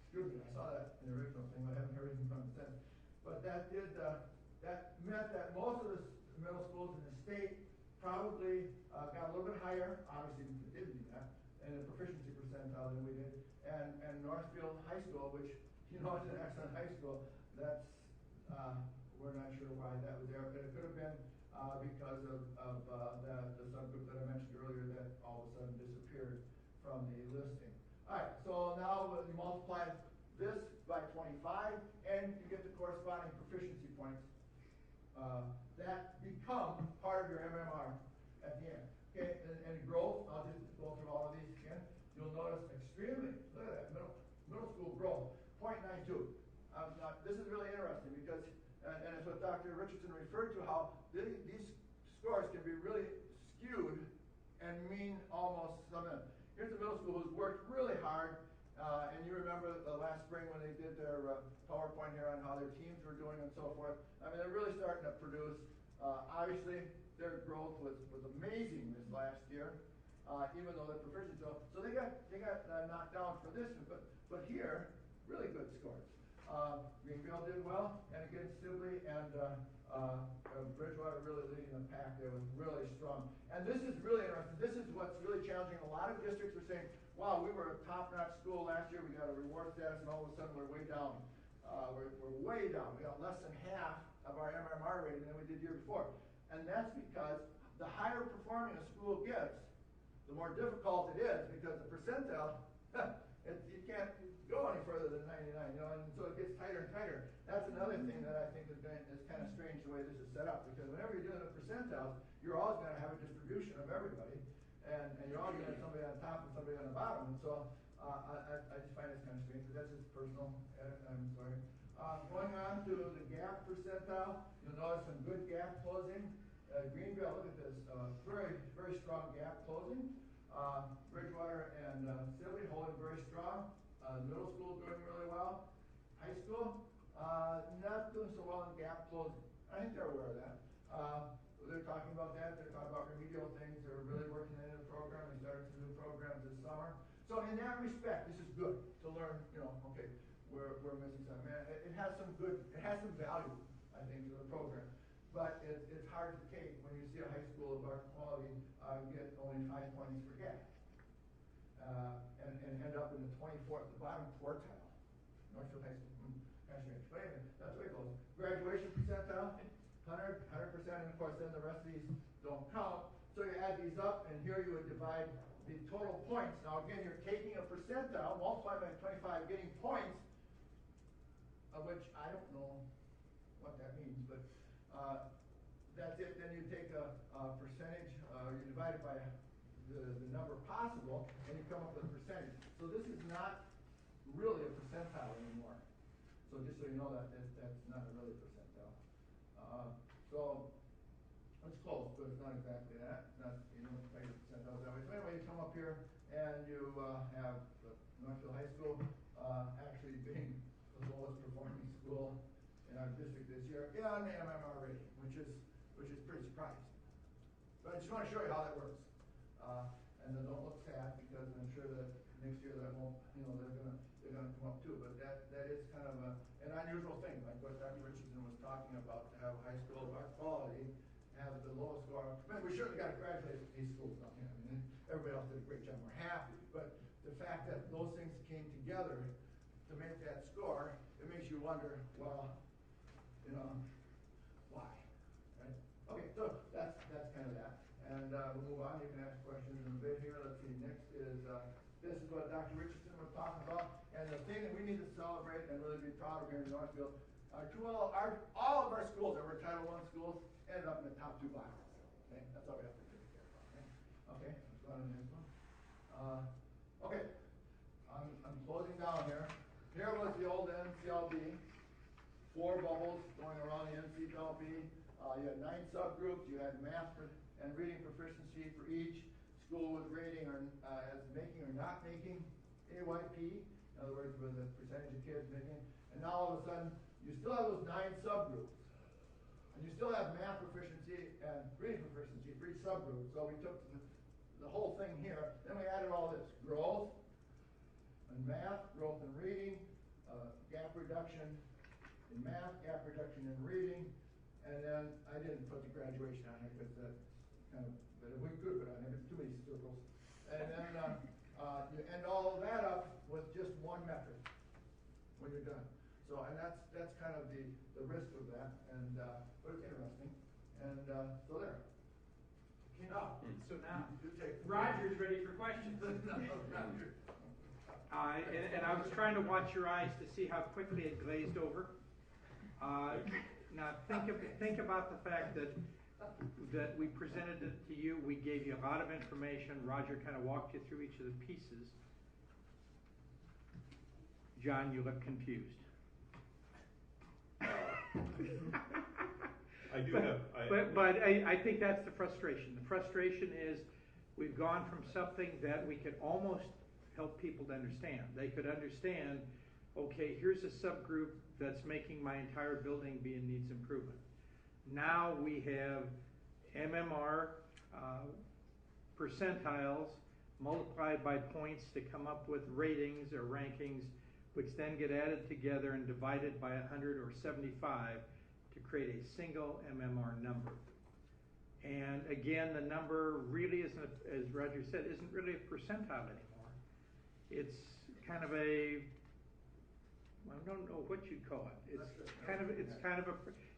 Excuse me, I saw that in the original thing, but I haven't heard anything from it since. But that meant that most of the middle schools in the state probably got a little bit higher. Obviously, it didn't do that, in the proficiency percentile than we did. And Northfield High School, which is an excellent high school, that's we're not sure why that was there, but it could have been because of the subgroup that I mentioned earlier that all of a sudden disappeared from the listing. All right, so now you multiply this by 25, and you get the corresponding proficiency points that become part of your MMR at the end. Okay, and growth, I'll just go through all of these again. You'll notice extremely, look at that, middle school growth, 0.92. This is really interesting because, and it's what Dr. Richardson referred to, how these scores can be really skewed and mean almost something. Here's a middle school who's worked really hard, and you remember the last spring when they did their PowerPoint here on how their teams were doing and so forth. I mean, they're really starting to produce. Obviously, their growth was amazing this last year, even though they're proficient. So they got knocked down for this, but But here, really good scores. Greenfield did well, and again, Sibley and Bridgewater really leading the pack there was really strong. And this is really interesting. This is what's really challenging. A lot of districts are saying, wow, we were a top-notch school last year, we got a reward status, and all of a sudden we're way down. We're way down. We got less than half of our MMR rating than we did the year before. And that's because the higher performing a school gets, the more difficult it is, because the percentile, you can't go any further than 99, and so it gets tighter and tighter. That's another thing that I think is kind of strange the way this is set up, because whenever you're doing the percentiles, you're always going to have a distribution of everybody, and you're always going to have somebody on top and somebody on the bottom, and so I just find this kind of strange, but that's just personal, I'm sorry. Going on to the gap percentile, you'll notice some good gap closing. Greenville, look at this, very, very strong gap closing. Bridgewater and Sibley holding very strong. Middle school doing really well. High school, not doing so well in gap closing. I think they're aware of that. They're talking about that. They're talking about remedial things. They're really working into the program. They started some new programs this summer. So in that respect, this is good to learn, okay, we're missing something. It has some value, I think, to the program. But it's hard to take when you see a high school of our quality get only 5 points for gap. And end up in the 24th, the bottom quartile. Northfield High School. That's strange. But anyway, that's the way it goes. Graduation percentile, 100%, and of course then the rest of these don't count. So you add these up, and here you would divide the total points. Now again, you're taking a percentile, multiplied by 25, getting points, of which I don't know what that means, but that's it. Then you take a percentage, you divide it by the number possible, and you come up with a percentage. So this is not really a percentile anymore. So just so you know that's not a really percentile. So it's close, but it's not exactly that. It's not, you don't make percentiles that way. So anyway, you come up here and you have the Northfield High School actually being the lowest performing school in our district this year on the MMR rating, which is pretty surprising. But I just want to show you how that works. And then don't look sad, because I'm sure that next year that won't, they're gonna come up too. But that is kind of an unusual thing, like what Dr. Richardson was talking about, to have a high school of our quality have the lowest score. I mean, we certainly got to congratulate these schools down here. I mean, everybody else did a great job. We're happy, but the fact that those things came together to make that score, it makes you wonder, well, why, right? Okay, so that's kind of that. And we'll move on. You can ask questions in a bit here. Let's see. Next is this is what Dr. Richardson was talking about. And the thing that we need to celebrate and really be proud of here in Northfield, all of our schools that were Title I schools ended up in the top 2 boxes. Okay, that's all we have to take care of. Okay, let's go on to the next one. Okay, I'm closing down here. Here was the old NCLB. 4 bubbles going around the NCLB. You had 9 subgroups. You had math and reading proficiency for each. School was rating as making or not making AYP. In other words, with the percentage of kids making. And now all of a sudden, you still have those 9 subgroups. And you still have math proficiency and reading proficiency for each subgroup. So we took the whole thing here. Then we added all this. Growth in math, growth in reading, gap reduction in math, gap reduction in reading. And then I didn't put the graduation on here because that's kind of, but we could put it on here. It's too many circles. And then you end all of that up with just one metric when you're done. So, and that's kind of the risk of that. And but it's interesting. And so there. Okay, so now Roger's ready for questions. And I was trying to watch your eyes to see how quickly it glazed over. Now think about the fact that we presented it to you. We gave you a lot of information. Roger kind of walked you through each of the pieces. John, you look confused. But I think that's the frustration. The frustration is we've gone from something that we could almost help people to understand. They could understand, okay, here's a subgroup that's making my entire building be in needs improvement. Now we have MMR percentiles multiplied by points to come up with ratings or rankings which then get added together and divided by 100 or 75 to create a single MMR number. And again, the number really isn't, as Roger said, isn't really a percentile anymore. It's kind of a, I don't know what you'd call it.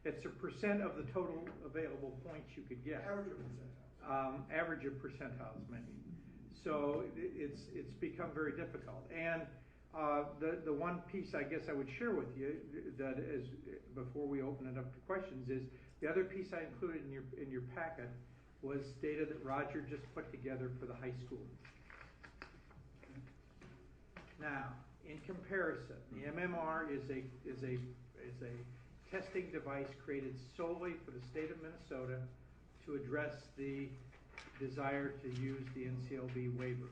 It's a percent of the total available points you could get. Average of percentiles. Average of percentiles, maybe. So it's become very difficult. And the one piece I guess I would share with you that is, before we open it up to questions, is the other piece I included in your packet was data that Roger just put together for the high school. Now, in comparison, the MMR is a testing device created solely for the state of Minnesota to address the desire to use the NCLB waiver.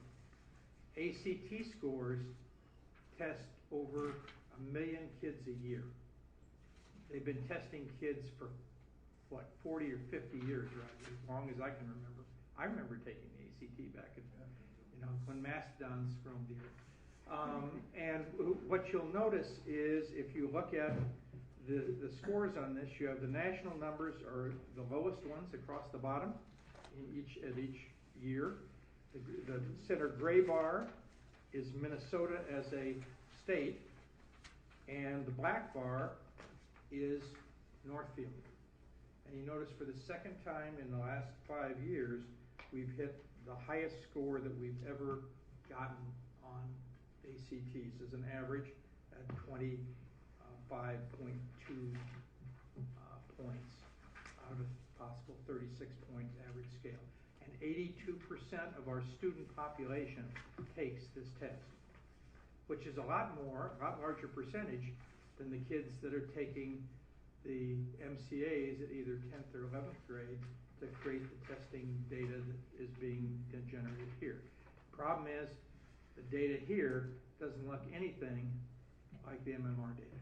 ACT scores test over 1 million kids a year. They've been testing kids for, what, 40 or 50 years, right? As long as I can remember. I remember taking the ACT back in, when Mastodons roamed the earth. And what you'll notice is, if you look at the scores on this, you have the national numbers are the lowest ones across the bottom at each year. The center gray bar is Minnesota as a state, and the black bar is Northfield. And you notice for the second time in the last 5 years, we've hit the highest score that we've ever gotten on ACTs as an average at 25.2 points out of a possible 36-point average scale. And 82% of our student population takes this test, which is a lot larger percentage than the kids that are taking the MCAs at either 10th or 11th grade to create the testing data that is being generated here. Problem is, the data here doesn't look anything like the MMR data.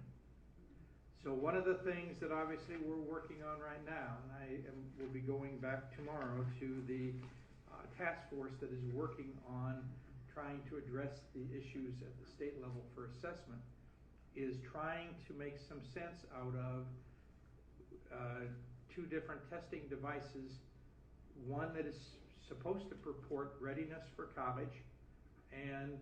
So one of the things that obviously we're working on right now, and will be going back tomorrow to the task force that is working on trying to address the issues at the state level for assessment, is trying to make some sense out of 2 different testing devices, one that is supposed to purport readiness for college and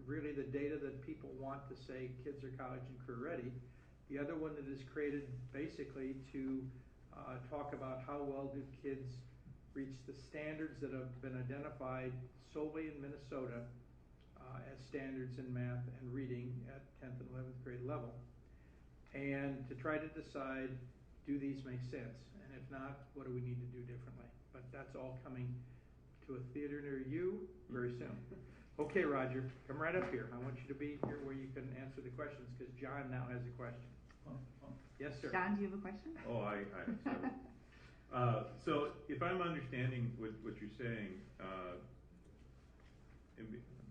really the data that people want to say kids are college and career ready. The other one that is created basically to talk about how well do kids reach the standards that have been identified solely in Minnesota as standards in math and reading at 10th and 11th grade level, and to try to decide, do these make sense? And if not, what do we need to do differently? But that's all coming to a theater near you very soon. Okay, Roger, come right up here. I want you to be here where you can answer the questions, because John now has a question. Yes, sir. John, do you have a question? Oh, I have several. So if I'm understanding what you're saying,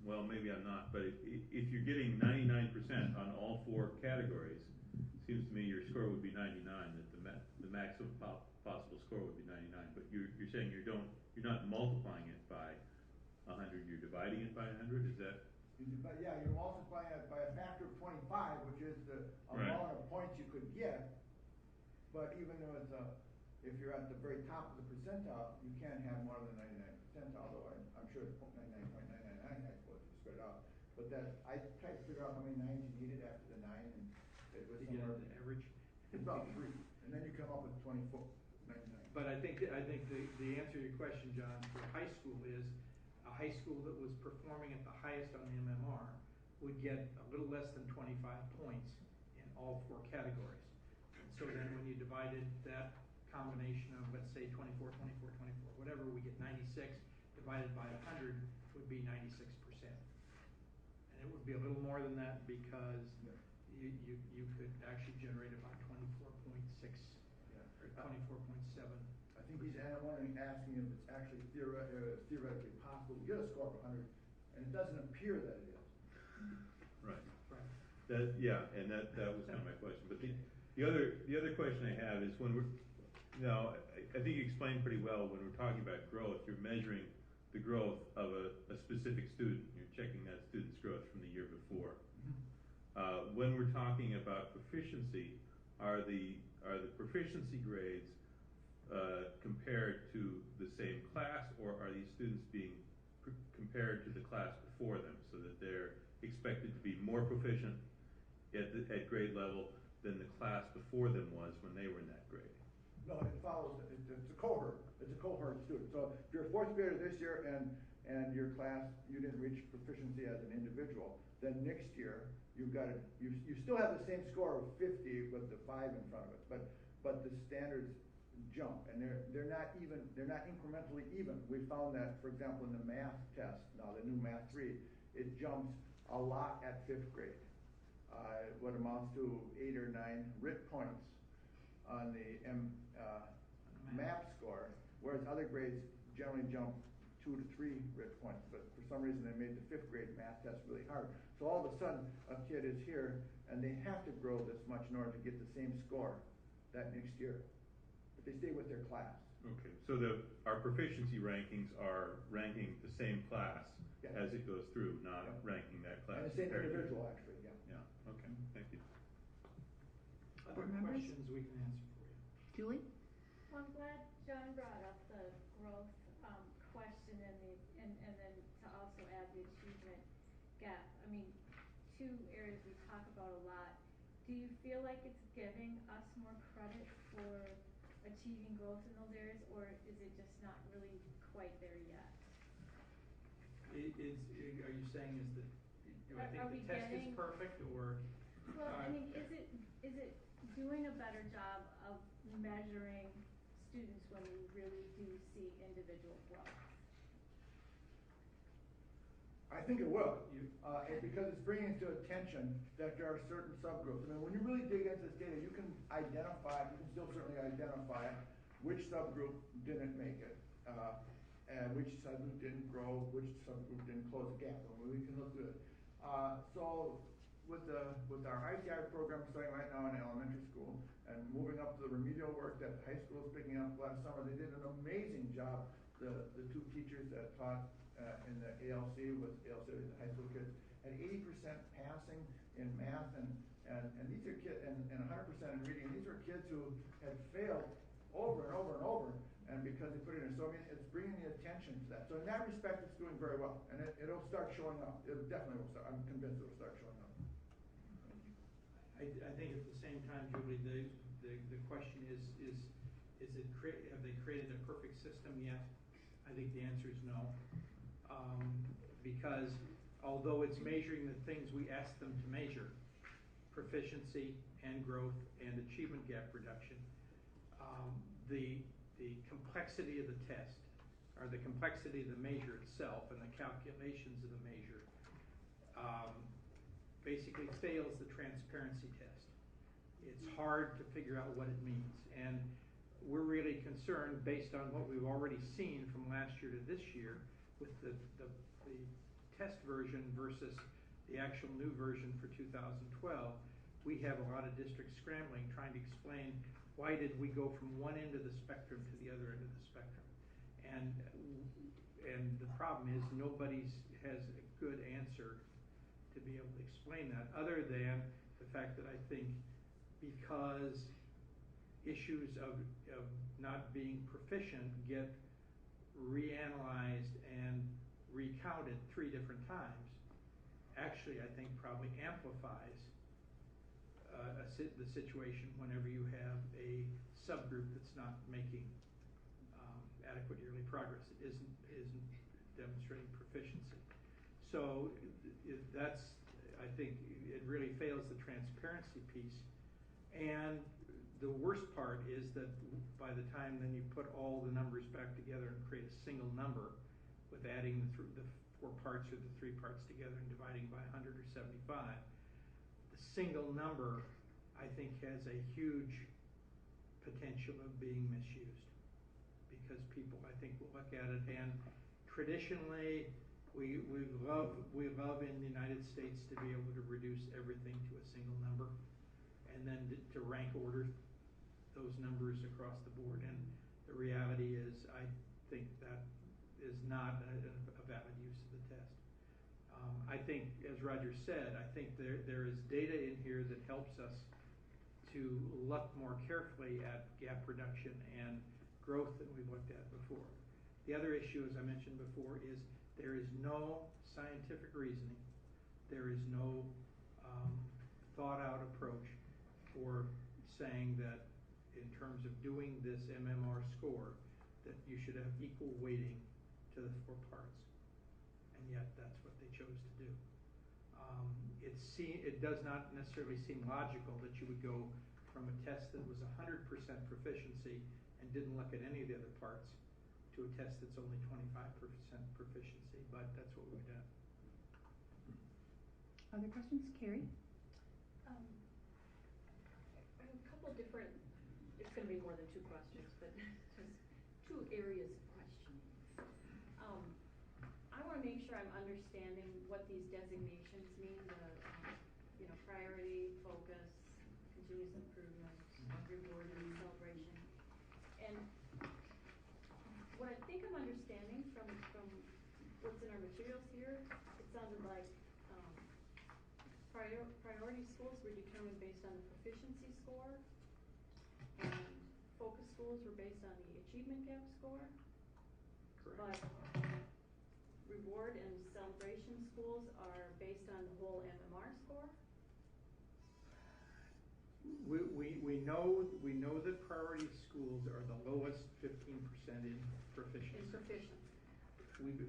well, maybe I'm not, but if you're getting 99% on all 4 categories, it seems to me your score would be 99, that the maximum possible score would be 99, but you're saying you're not multiplying it by 100, you're dividing it by 100, is that? Yeah, you're multiplying it by a factor of 25, which is the amount of points you could get. But even though if you're at the very top of the percentile, you can't have more than 99 percentile, though I'm sure it's 99.999, I suppose, to spread out. But I tried to figure out how many 9s you needed after the 9, and it was somewhere the average. It's about 3, and then you come up with 24.99. But I think the answer to your question, John, for high school is a high school that was performing at the highest on the MMR would get a little less than 25 points in all 4 categories. And so then when you divided that combination of, let's say, 24, 24, 24, whatever, we get 96 divided by 100 would be 96%. And it would be a little more than that because you could actually generate about 24.6 or 24.7. I think he's asking if it's actually theoretically possible to get a score of 100, and it doesn't appear that it is. Right. Right. And that was kind of my question. But the other question I have is when I think you explained pretty well when we're talking about growth, you're measuring the growth of a specific student. You're checking that student's growth from the year before. When we're talking about proficiency, are the proficiency grades compared to the same class, or are these students being compared to the class before them, so that they're expected to be more proficient at grade level than the class before them was when they were in that grade? No, it follows, it's a cohort, it's a cohort student. So if you're a fourth grader this year and your class, you didn't reach proficiency as an individual, then next year, you still have the same score of 50 with the 5 in front of it, but the standards jump, and they're not incrementally even. We found that, for example, in the math test, now the new Math 3, it jumps a lot at 5th grade. What amounts to 8 or 9 RIT points on the MAP score, whereas other grades generally jump 2 to 3 RIT points, but for some reason they made the 5th grade math test really hard. So all of a sudden, a kid is here, and they have to grow this much in order to get the same score that next year. But they stay with their class. Okay, so our proficiency rankings are ranking the same class as it goes through, not ranking that class. And the same individual, actually, yeah. Yeah, okay, thank you. Other Board members? questions we can answer for you. Julie? Well, I'm glad John brought up the growth question and then to also add the achievement gap. I mean, two areas we talk about a lot. Do you feel like it's giving us more credit for achieving growth in those areas, or is it just not really quite there yet? Are you saying do I Are think we the test is getting- perfect, or? Well, I mean, is it doing a better job of measuring students when we really do see individual growth? I think it will, because it's bringing to attention that there are certain subgroups. I mean, when you really dig into this data, you can still certainly identify which subgroup didn't make it, and which subgroup didn't grow, which subgroup didn't close the gap. I mean, we can look through it. So with our ITI program starting right now in elementary school and moving up to the remedial work that the high school is picking up last summer, they did an amazing job. The two teachers that taught in the ALC with the high school kids had 80% passing in math and these are kids and 100% in reading. These are kids who had failed over and over and over, and because they put it in. So I mean, it's bringing the attention to that. So in that respect, it's doing very well, and it'll start showing up. It definitely will start. I'm convinced it'll start showing up. I think at the same time, Julie, the question is have they created a perfect system yet? I think the answer is no. Because although it's measuring the things we ask them to measure, proficiency and growth and achievement gap reduction, the complexity of the test, or the complexity of the measure itself and the calculations of the measure, basically fails the transparency test. It's hard to figure out what it means, and we're really concerned based on what we've already seen from last year to this year with the test version versus the actual new version for 2012. We have a lot of districts scrambling, trying to explain why did we go from one end of the spectrum to the other end of the spectrum. And the problem is nobody has a good answer to be able to explain that, other than the fact that I think because issues of not being proficient get reanalyzed and recounted 3 different times, actually I think probably amplifies the situation whenever you have a subgroup that's not making adequate yearly progress. It isn't demonstrating proficiency. So that's, I think, it really fails the transparency piece. And the worst part is that by the time then you put all the numbers back together and create a single number with adding the 4 parts or the 3 parts together and dividing by 100 or 75, the single number, I think, has a huge potential of being misused, because people, I think, will look at it, and traditionally we love in the United States to be able to reduce everything to a single number and then to rank order those numbers across the board, and the reality is I think that is not a valid use of the test. I think, as Roger said, I think there is data in here that helps us to look more carefully at gap reduction and growth than we've looked at before. The other issue, as I mentioned before, is there is no scientific reasoning. There is no thought-out approach for saying that in terms of doing this MMR score, that you should have equal weighting to the 4 parts. And yet, that's what they chose to do. It does not necessarily seem logical that you would go from a test that was 100% proficiency and didn't look at any of the other parts to a test that's only 25% proficiency, but that's what we've done. Other questions? Carrie? I have a couple different, it's gonna be more than 2 questions, but just 2 areas of questioning. I wanna make sure I'm understanding what these designations mean, the, priority, focus, continuous improvement, reward, and celebration. And what I think I'm understanding from what's in our materials here, it sounded like priority schools were determined based on the proficiency score, and focus schools were based on the achievement gap score. Correct. But reward and celebration schools are based on the whole MMR score. We know that priority schools are the lowest 15% in proficiency. In proficiency.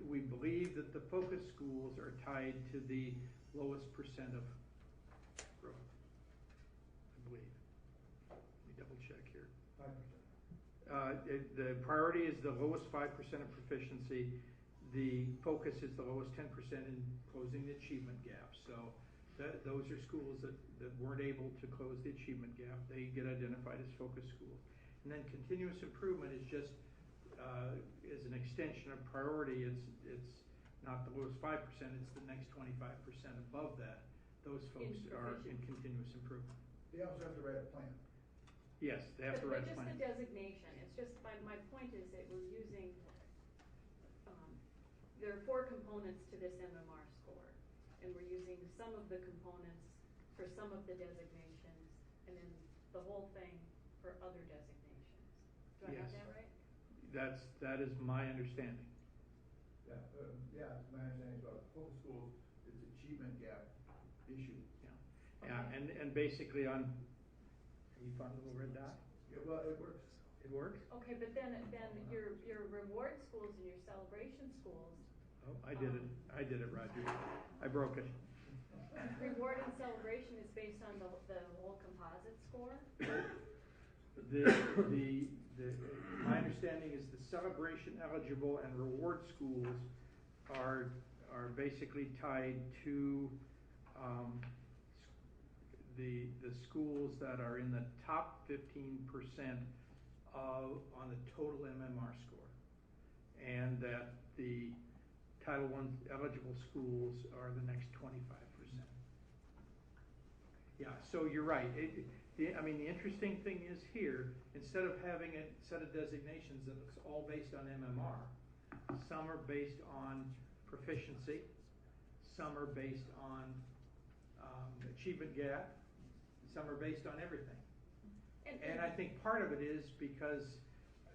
We believe that the focus schools are tied to the lowest percent of growth. I believe. Let me double check here. 5%. The priority is the lowest 5% of proficiency. The focus is the lowest 10% in closing the achievement gap. So those are schools that weren't able to close the achievement gap. They get identified as focus schools. And then continuous improvement is just is an extension of priority. It's not the lowest 5%, it's the next 25% above that. Those folks are in continuous improvement. They also have to write a plan. Yes, they have to write a plan. But just the designation, it's just, my point is that we're using, there are 4 components to this MMR score, and we're using some of the components for some of the designations, and then the whole thing for other designations. Do I have that right? That is my understanding. Yeah, my understanding is about focus schools, it's achievement gap issue. Yeah, and basically on, you found a little red dot? Yeah, well, it works. It works? Okay, but then your reward schools and your celebration schools. Oh, I did it, Roger. I broke it. Reward and celebration is based on the whole composite score? My understanding is the celebration eligible and reward schools are basically tied to the schools that are in the top 15% on the total MMR score, and that the Title I eligible schools are the next 25%. Yeah, so you're right. The interesting thing is here, instead of having a set of designations that it's all based on MMR, some are based on proficiency, some are based on achievement gap, some are based on everything. And I think part of it is because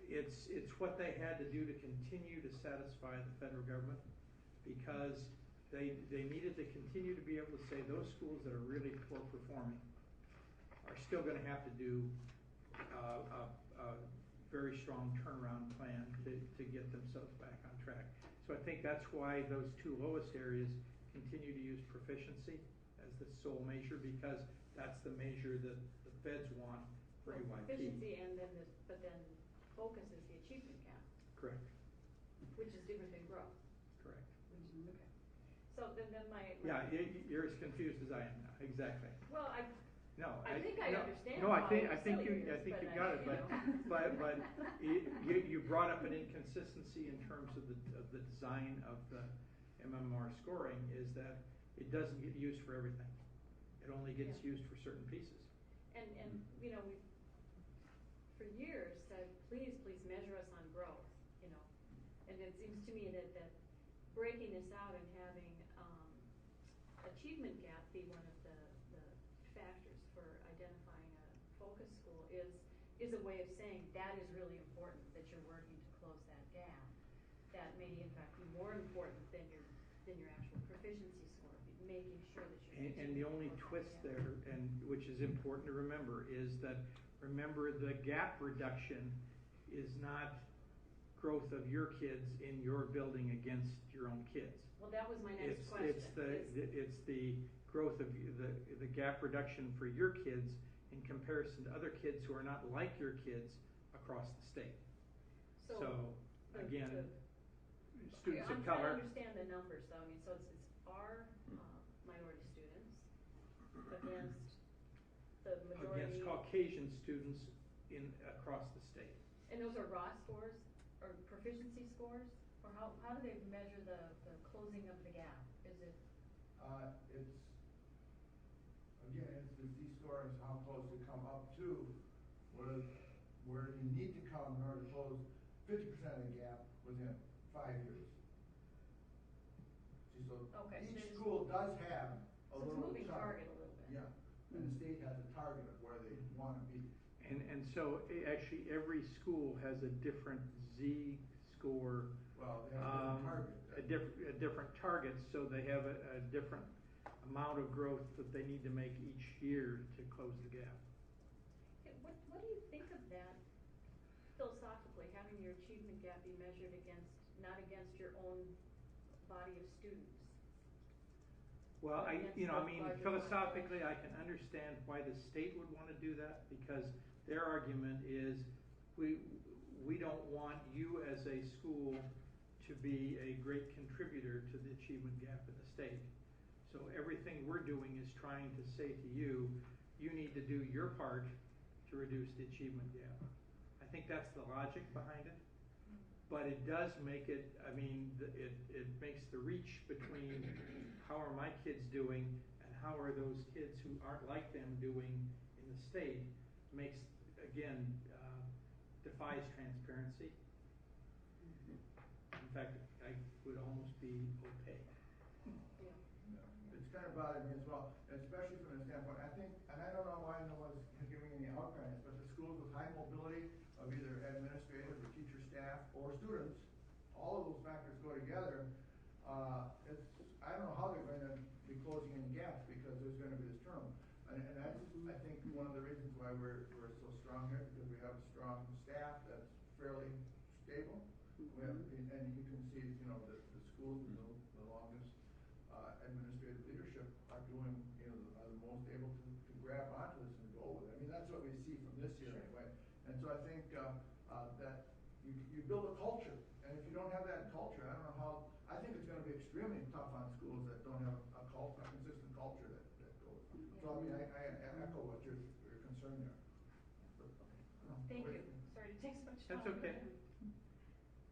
it's what they had to do to continue to satisfy the federal government, because they needed to continue to be able to say those schools that are really poor performing are still going to have to do a very strong turnaround plan to get themselves back on track. So I think that's why those 2 lowest areas continue to use proficiency as the sole measure, because that's the measure that the feds want for AYP. Proficiency, and then but then focus is the achievement gap. Correct. Which is different than growth. Correct. Okay. So then my Yeah, you're as confused as I am now. Exactly. Well, I think I understand. No, I think you you got it. But you brought up an inconsistency in terms of the design of the MMR scoring, is that it doesn't get used for everything. It only gets used for certain pieces. And we've for years said, please measure us on growth. And it seems to me that breaking this out and having achievement gap be one of the factors for identifying a focus school is a way of saying that is really important, that you're working to close that gap. That may in fact be more important than your actual proficiency score, making sure that you're. And the only twist there, and which is important to remember, is that remember the gap reduction is not growth of your kids in your building against your own kids. Well, that was my next question. It's the growth of the gap reduction for your kids in comparison to other kids who are not like your kids across the state. So again, students of color. I'm trying to understand the numbers though. I mean, so it's our minority students against the majority. Against Caucasian students across the state. And those are raw scores or proficiency scores? Or how do they measure the closing of the gap? Is it? It's the Z-score is how close you come up to where you need to come in order to close 50% of the gap within 5 years. See, so Okay, each so school does have a it's a little moving target a little bit. Yeah, and the state has a target of where they want to be. And so actually every school has a different Z-score. Well, they have a different target. A different target, so they have a different amount of growth that they need to make each year to close the gap. What do you think of that philosophically, having your achievement gap be measured not against your own body of students? Well, Against philosophically, I can understand why the state would want to do that, because their argument is we don't want you as a school to be a great contributor to the achievement gap in the state. So everything we're doing is trying to say to you, you need to do your part to reduce the achievement gap. I think that's the logic behind it, but it does make it, it makes the reach between how are my kids doing and how are those kids who aren't like them doing in the state, defies transparency. In fact, I would almost be opaque. It's kind of bothered me as well, especially from the standpoint, I think, and I don't know why no one's giving any outcry, but the schools with high mobility of either administrative or teacher staff or students, all of those factors go together. I don't know how they're going to be closing any gaps because there's going to be this term. And that's, I think, one of the reasons why we're so strong here, because we have a strong staff that's fairly stable. We have, and you can see, the schools with the longest administrative leadership are doing, are the most able to grab onto this and go with it. I mean, that's what we see from this year anyway. And so I think that you build a culture, and if you don't have that culture, I don't know how. I think it's going to be extremely tough on schools that don't have a consistent culture that goes. So I echo what your concern there. Thank you. Sorry to take so much time. That's okay.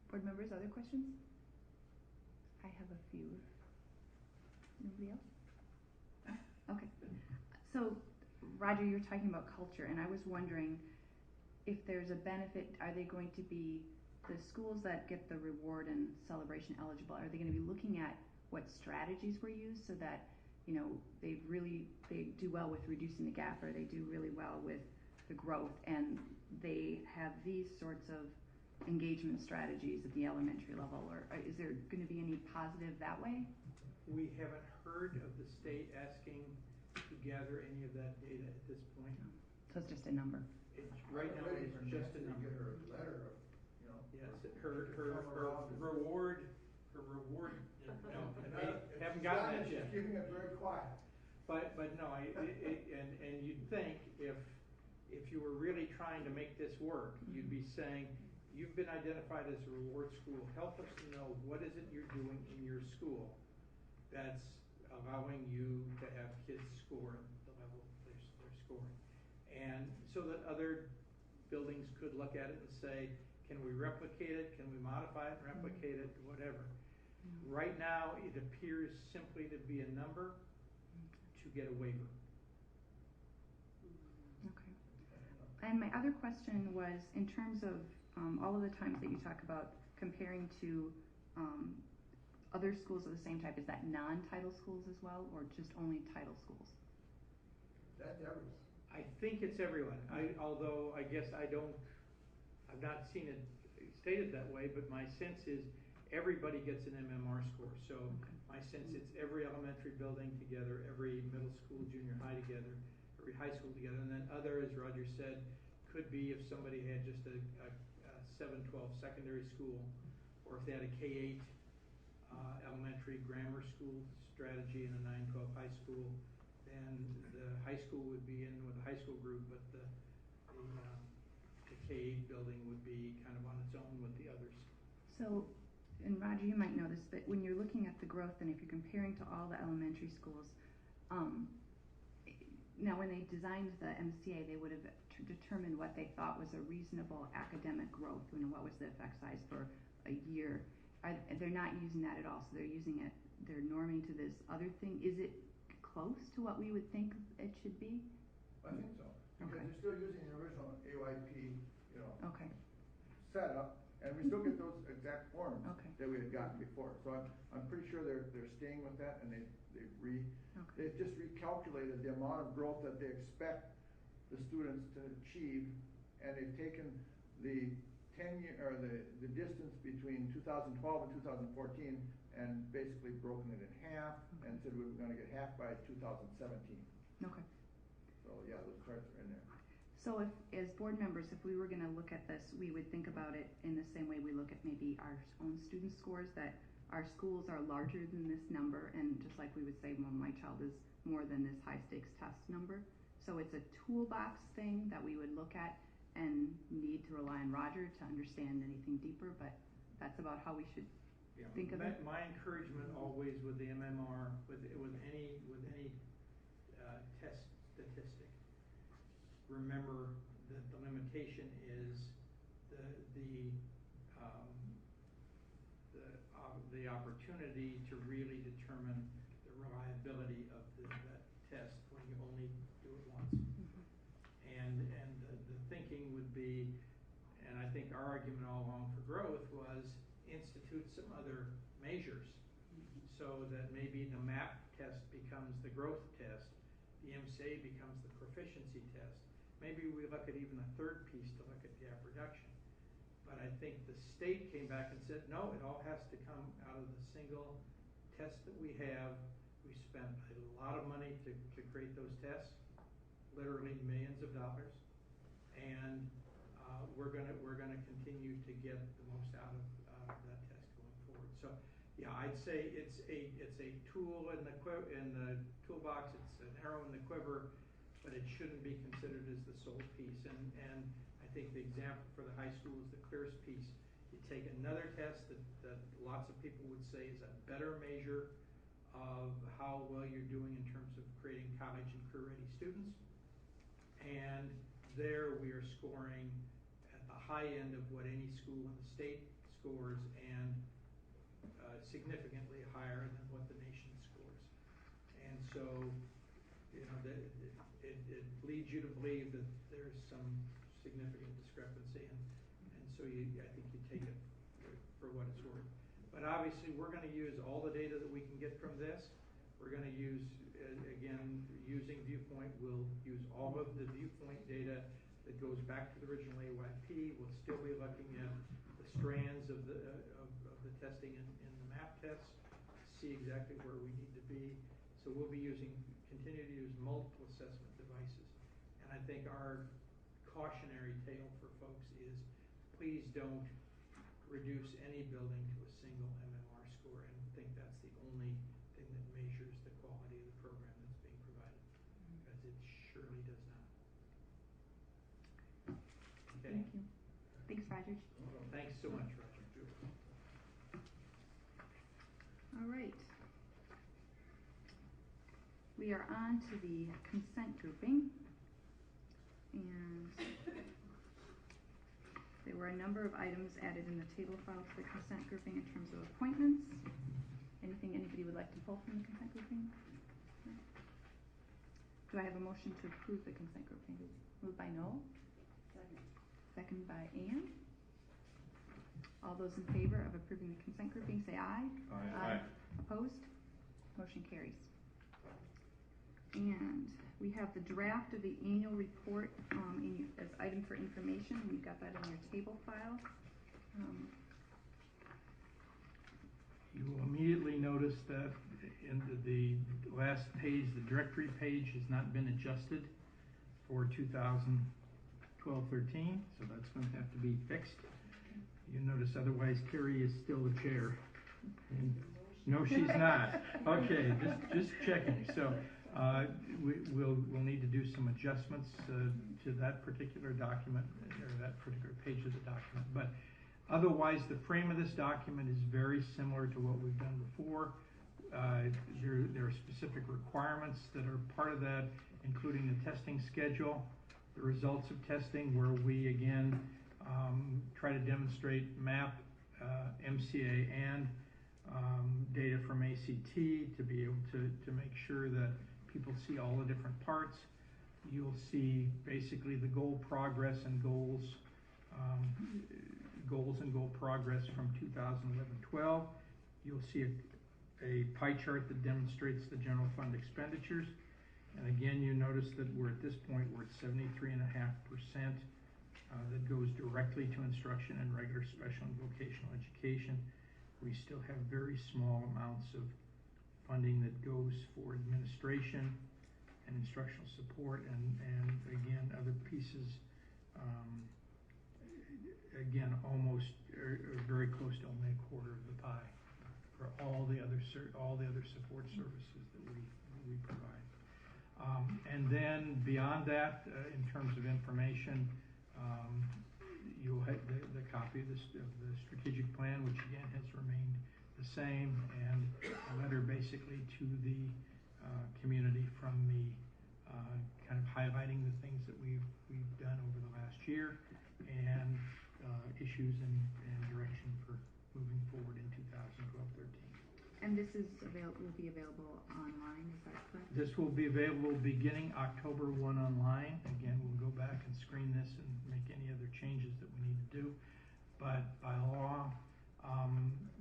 Board members, other questions? I have a few. Nobody else? Okay. So, Roger, you're talking about culture, and I was wondering if there's a benefit. Are they going to be the schools that get the reward and celebration eligible? Are they going to be looking at what strategies were used so that they do well with reducing the gap, or they do really well with the growth, and they have these sorts of engagement strategies at the elementary level, or is there going to be any positive that way? We haven't heard of the state asking to gather any of that data at this point. So it's just a number. Right now it's just a number. Get her a letter of, Yes, her reward. No, haven't gotten that yet. She's keeping it very quiet. But no, and you'd think if you were really trying to make this work, you'd be saying, you've been identified as a reward school. Help us to know what is it you're doing in your school that's allowing you to have kids score at the level they're scoring. And so that other buildings could look at it and say, can we replicate it? Can we modify it and replicate it? Whatever. Right now, it appears simply to be a number to get a waiver. Okay. And my other question was, in terms of all of the times that you talk about comparing to other schools of the same type, is that non-title schools as well, or just only title schools? That's everyone. I think it's everyone. Although I guess I've not seen it stated that way, but my sense is everybody gets an MMR score. So my sense it's every elementary building together, every middle school, junior high together, every high school together, and then other, as Roger said, could be if somebody had just a 7-12 secondary school, or if they had a K-8 elementary grammar school strategy and a 9-12 high school, then the high school would be in with the high school group, but the K-8 building would be kind of on its own with the others. So, and Roger, you might know this, but when you're looking at the growth, and if you're comparing to all the elementary schools, now when they designed the MCA, they would have determined what they thought was a reasonable academic growth, what was the effect size for a year. They're not using that at all, so they're using it, they're norming to this other thing. Is it close to what we would think it should be? I think so, because Okay. they're still using the original AYP, Okay, setup, and we still get those exact forms Okay. that we had gotten before. So I'm pretty sure they're staying with that, and they've just recalculated the amount of growth that they expect the students to achieve, and they've taken the 10-year or the distance between 2012 and 2014 and basically broken it in half, and said we were going to get half by 2017. okay. So yeah, those charts are in there. So if, as board members, if we were gonna look at this, we would think about it in the same way we look at maybe our own student scores, that our schools are larger than this number, and just like we would say, well, my child is more than this high stakes test number. So it's a toolbox thing that we would look at and need to rely on Roger to understand anything deeper, but that's about how we should think of it. My encouragement always with the MMR, with any test statistic, remember that the limitation is the opportunity to really determine the reliability of that test when you only do it once. And the thinking would be, and I think our argument all along for growth was institute some other measures, so that maybe the MAP test becomes the growth test, the MCA becomes the proficiency test. Maybe we look at even a third piece to look at gap reduction. But I think the state came back and said, no, it all has to come out of the single test that we have. We spent a lot of money to create those tests, literally millions of dollars, and we're gonna continue to get the most out of that test going forward. So yeah, I'd say it's a tool in the toolbox. It's an arrow in the quiver, but it shouldn't be considered as the sole piece. And I think the example for the high school is the clearest piece. You take another test that lots of people would say is a better measure of how well you're doing in terms of creating college and career-ready students, and there we are scoring at the high end of what any school in the state scores, and significantly higher than what the nation scores. And so, it leads you to believe that there's some significant discrepancy, and so I think you take it for what it's worth. But obviously, we're going to use all the data that we can get from this. We're going to use, again, using Viewpoint, we'll use all of the Viewpoint data that goes back to the original AYP. We'll still be looking at the strands of the testing in the MAP tests to see exactly where we need to be. So we'll be continue to use multiple assessment devices. And I think our cautionary tale for folks is, please don't reduce any building to a single MMR score and think that's the only thing that measures the quality of the program that's being provided, because it surely does not. Okay? Thank you. Thanks, Roger. Thanks so much, Roger. All right. We are on to the consent grouping, and there were a number of items added in the table file for the consent grouping in terms of appointments. Anything anybody would like to pull from the consent grouping? No? Do I have a motion to approve the consent grouping? Moved by Noel. Second by Ann. All those in favor of approving the consent grouping, say aye. Aye. Opposed? Motion carries. And we have the draft of the annual report as item for information, and you've got that in your table file. You will immediately notice that in the last page, the directory page has not been adjusted for 2012-13, so that's going to have to be fixed. You notice otherwise Carrie is still the chair. And no, she's not. Okay, just checking. So we'll need to do some adjustments to that particular document or that particular page of the document. But otherwise, the frame of this document is very similar to what we've done before. There are specific requirements that are part of that, including the testing schedule, the results of testing, where we again try to demonstrate MAP, MCA, and data from ACT to be able to make sure that people see all the different parts. You'll see basically the goal progress and goals and goal progress from 2011-12. You'll see a pie chart that demonstrates the general fund expenditures. And again, you notice that we're at this point, we're at 73.5% that goes directly to instruction and regular special and vocational education. We still have very small amounts of funding that goes for administration and instructional support and again, other pieces, again, almost very close to only a quarter of the pie for all the other support services that we provide. And then beyond that, in terms of information, you'll have the copy of the strategic plan, which again has remained the same, and a letter basically to the community from me, kind of highlighting the things that we've done over the last year and issues and direction for moving forward in 2012-13. And this is will be available online, is that correct? This will be available beginning October 1 online. Again, we'll go back and screen this and make any other changes that we need to do. But by law,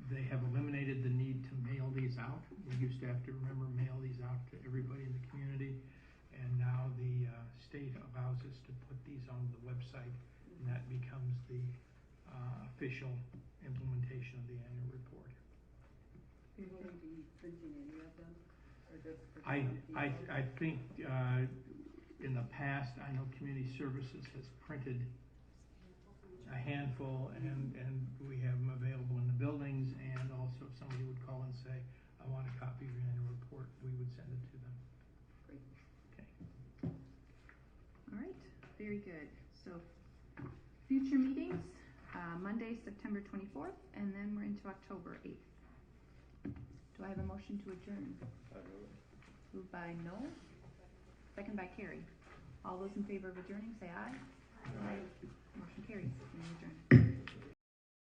they have eliminated the need to mail these out. We used to have to mail these out to everybody in the community. And now the state allows us to put these on the website, and that becomes the official implementation of the annual report. Will we be printing any of them, or just for I some think in the past, I know Community Services has printed a handful, and we have them available in the buildings, and also if somebody would call and say, I want a copy of your annual report, we would send it to them. Great. Okay. All right, very good. So future meetings, Monday, September 24th, and then we're into October 8th. Do I have a motion to adjourn? Moved by Noel, second by Carrie. All those in favor of adjourning, say aye. Aye. Motion carries.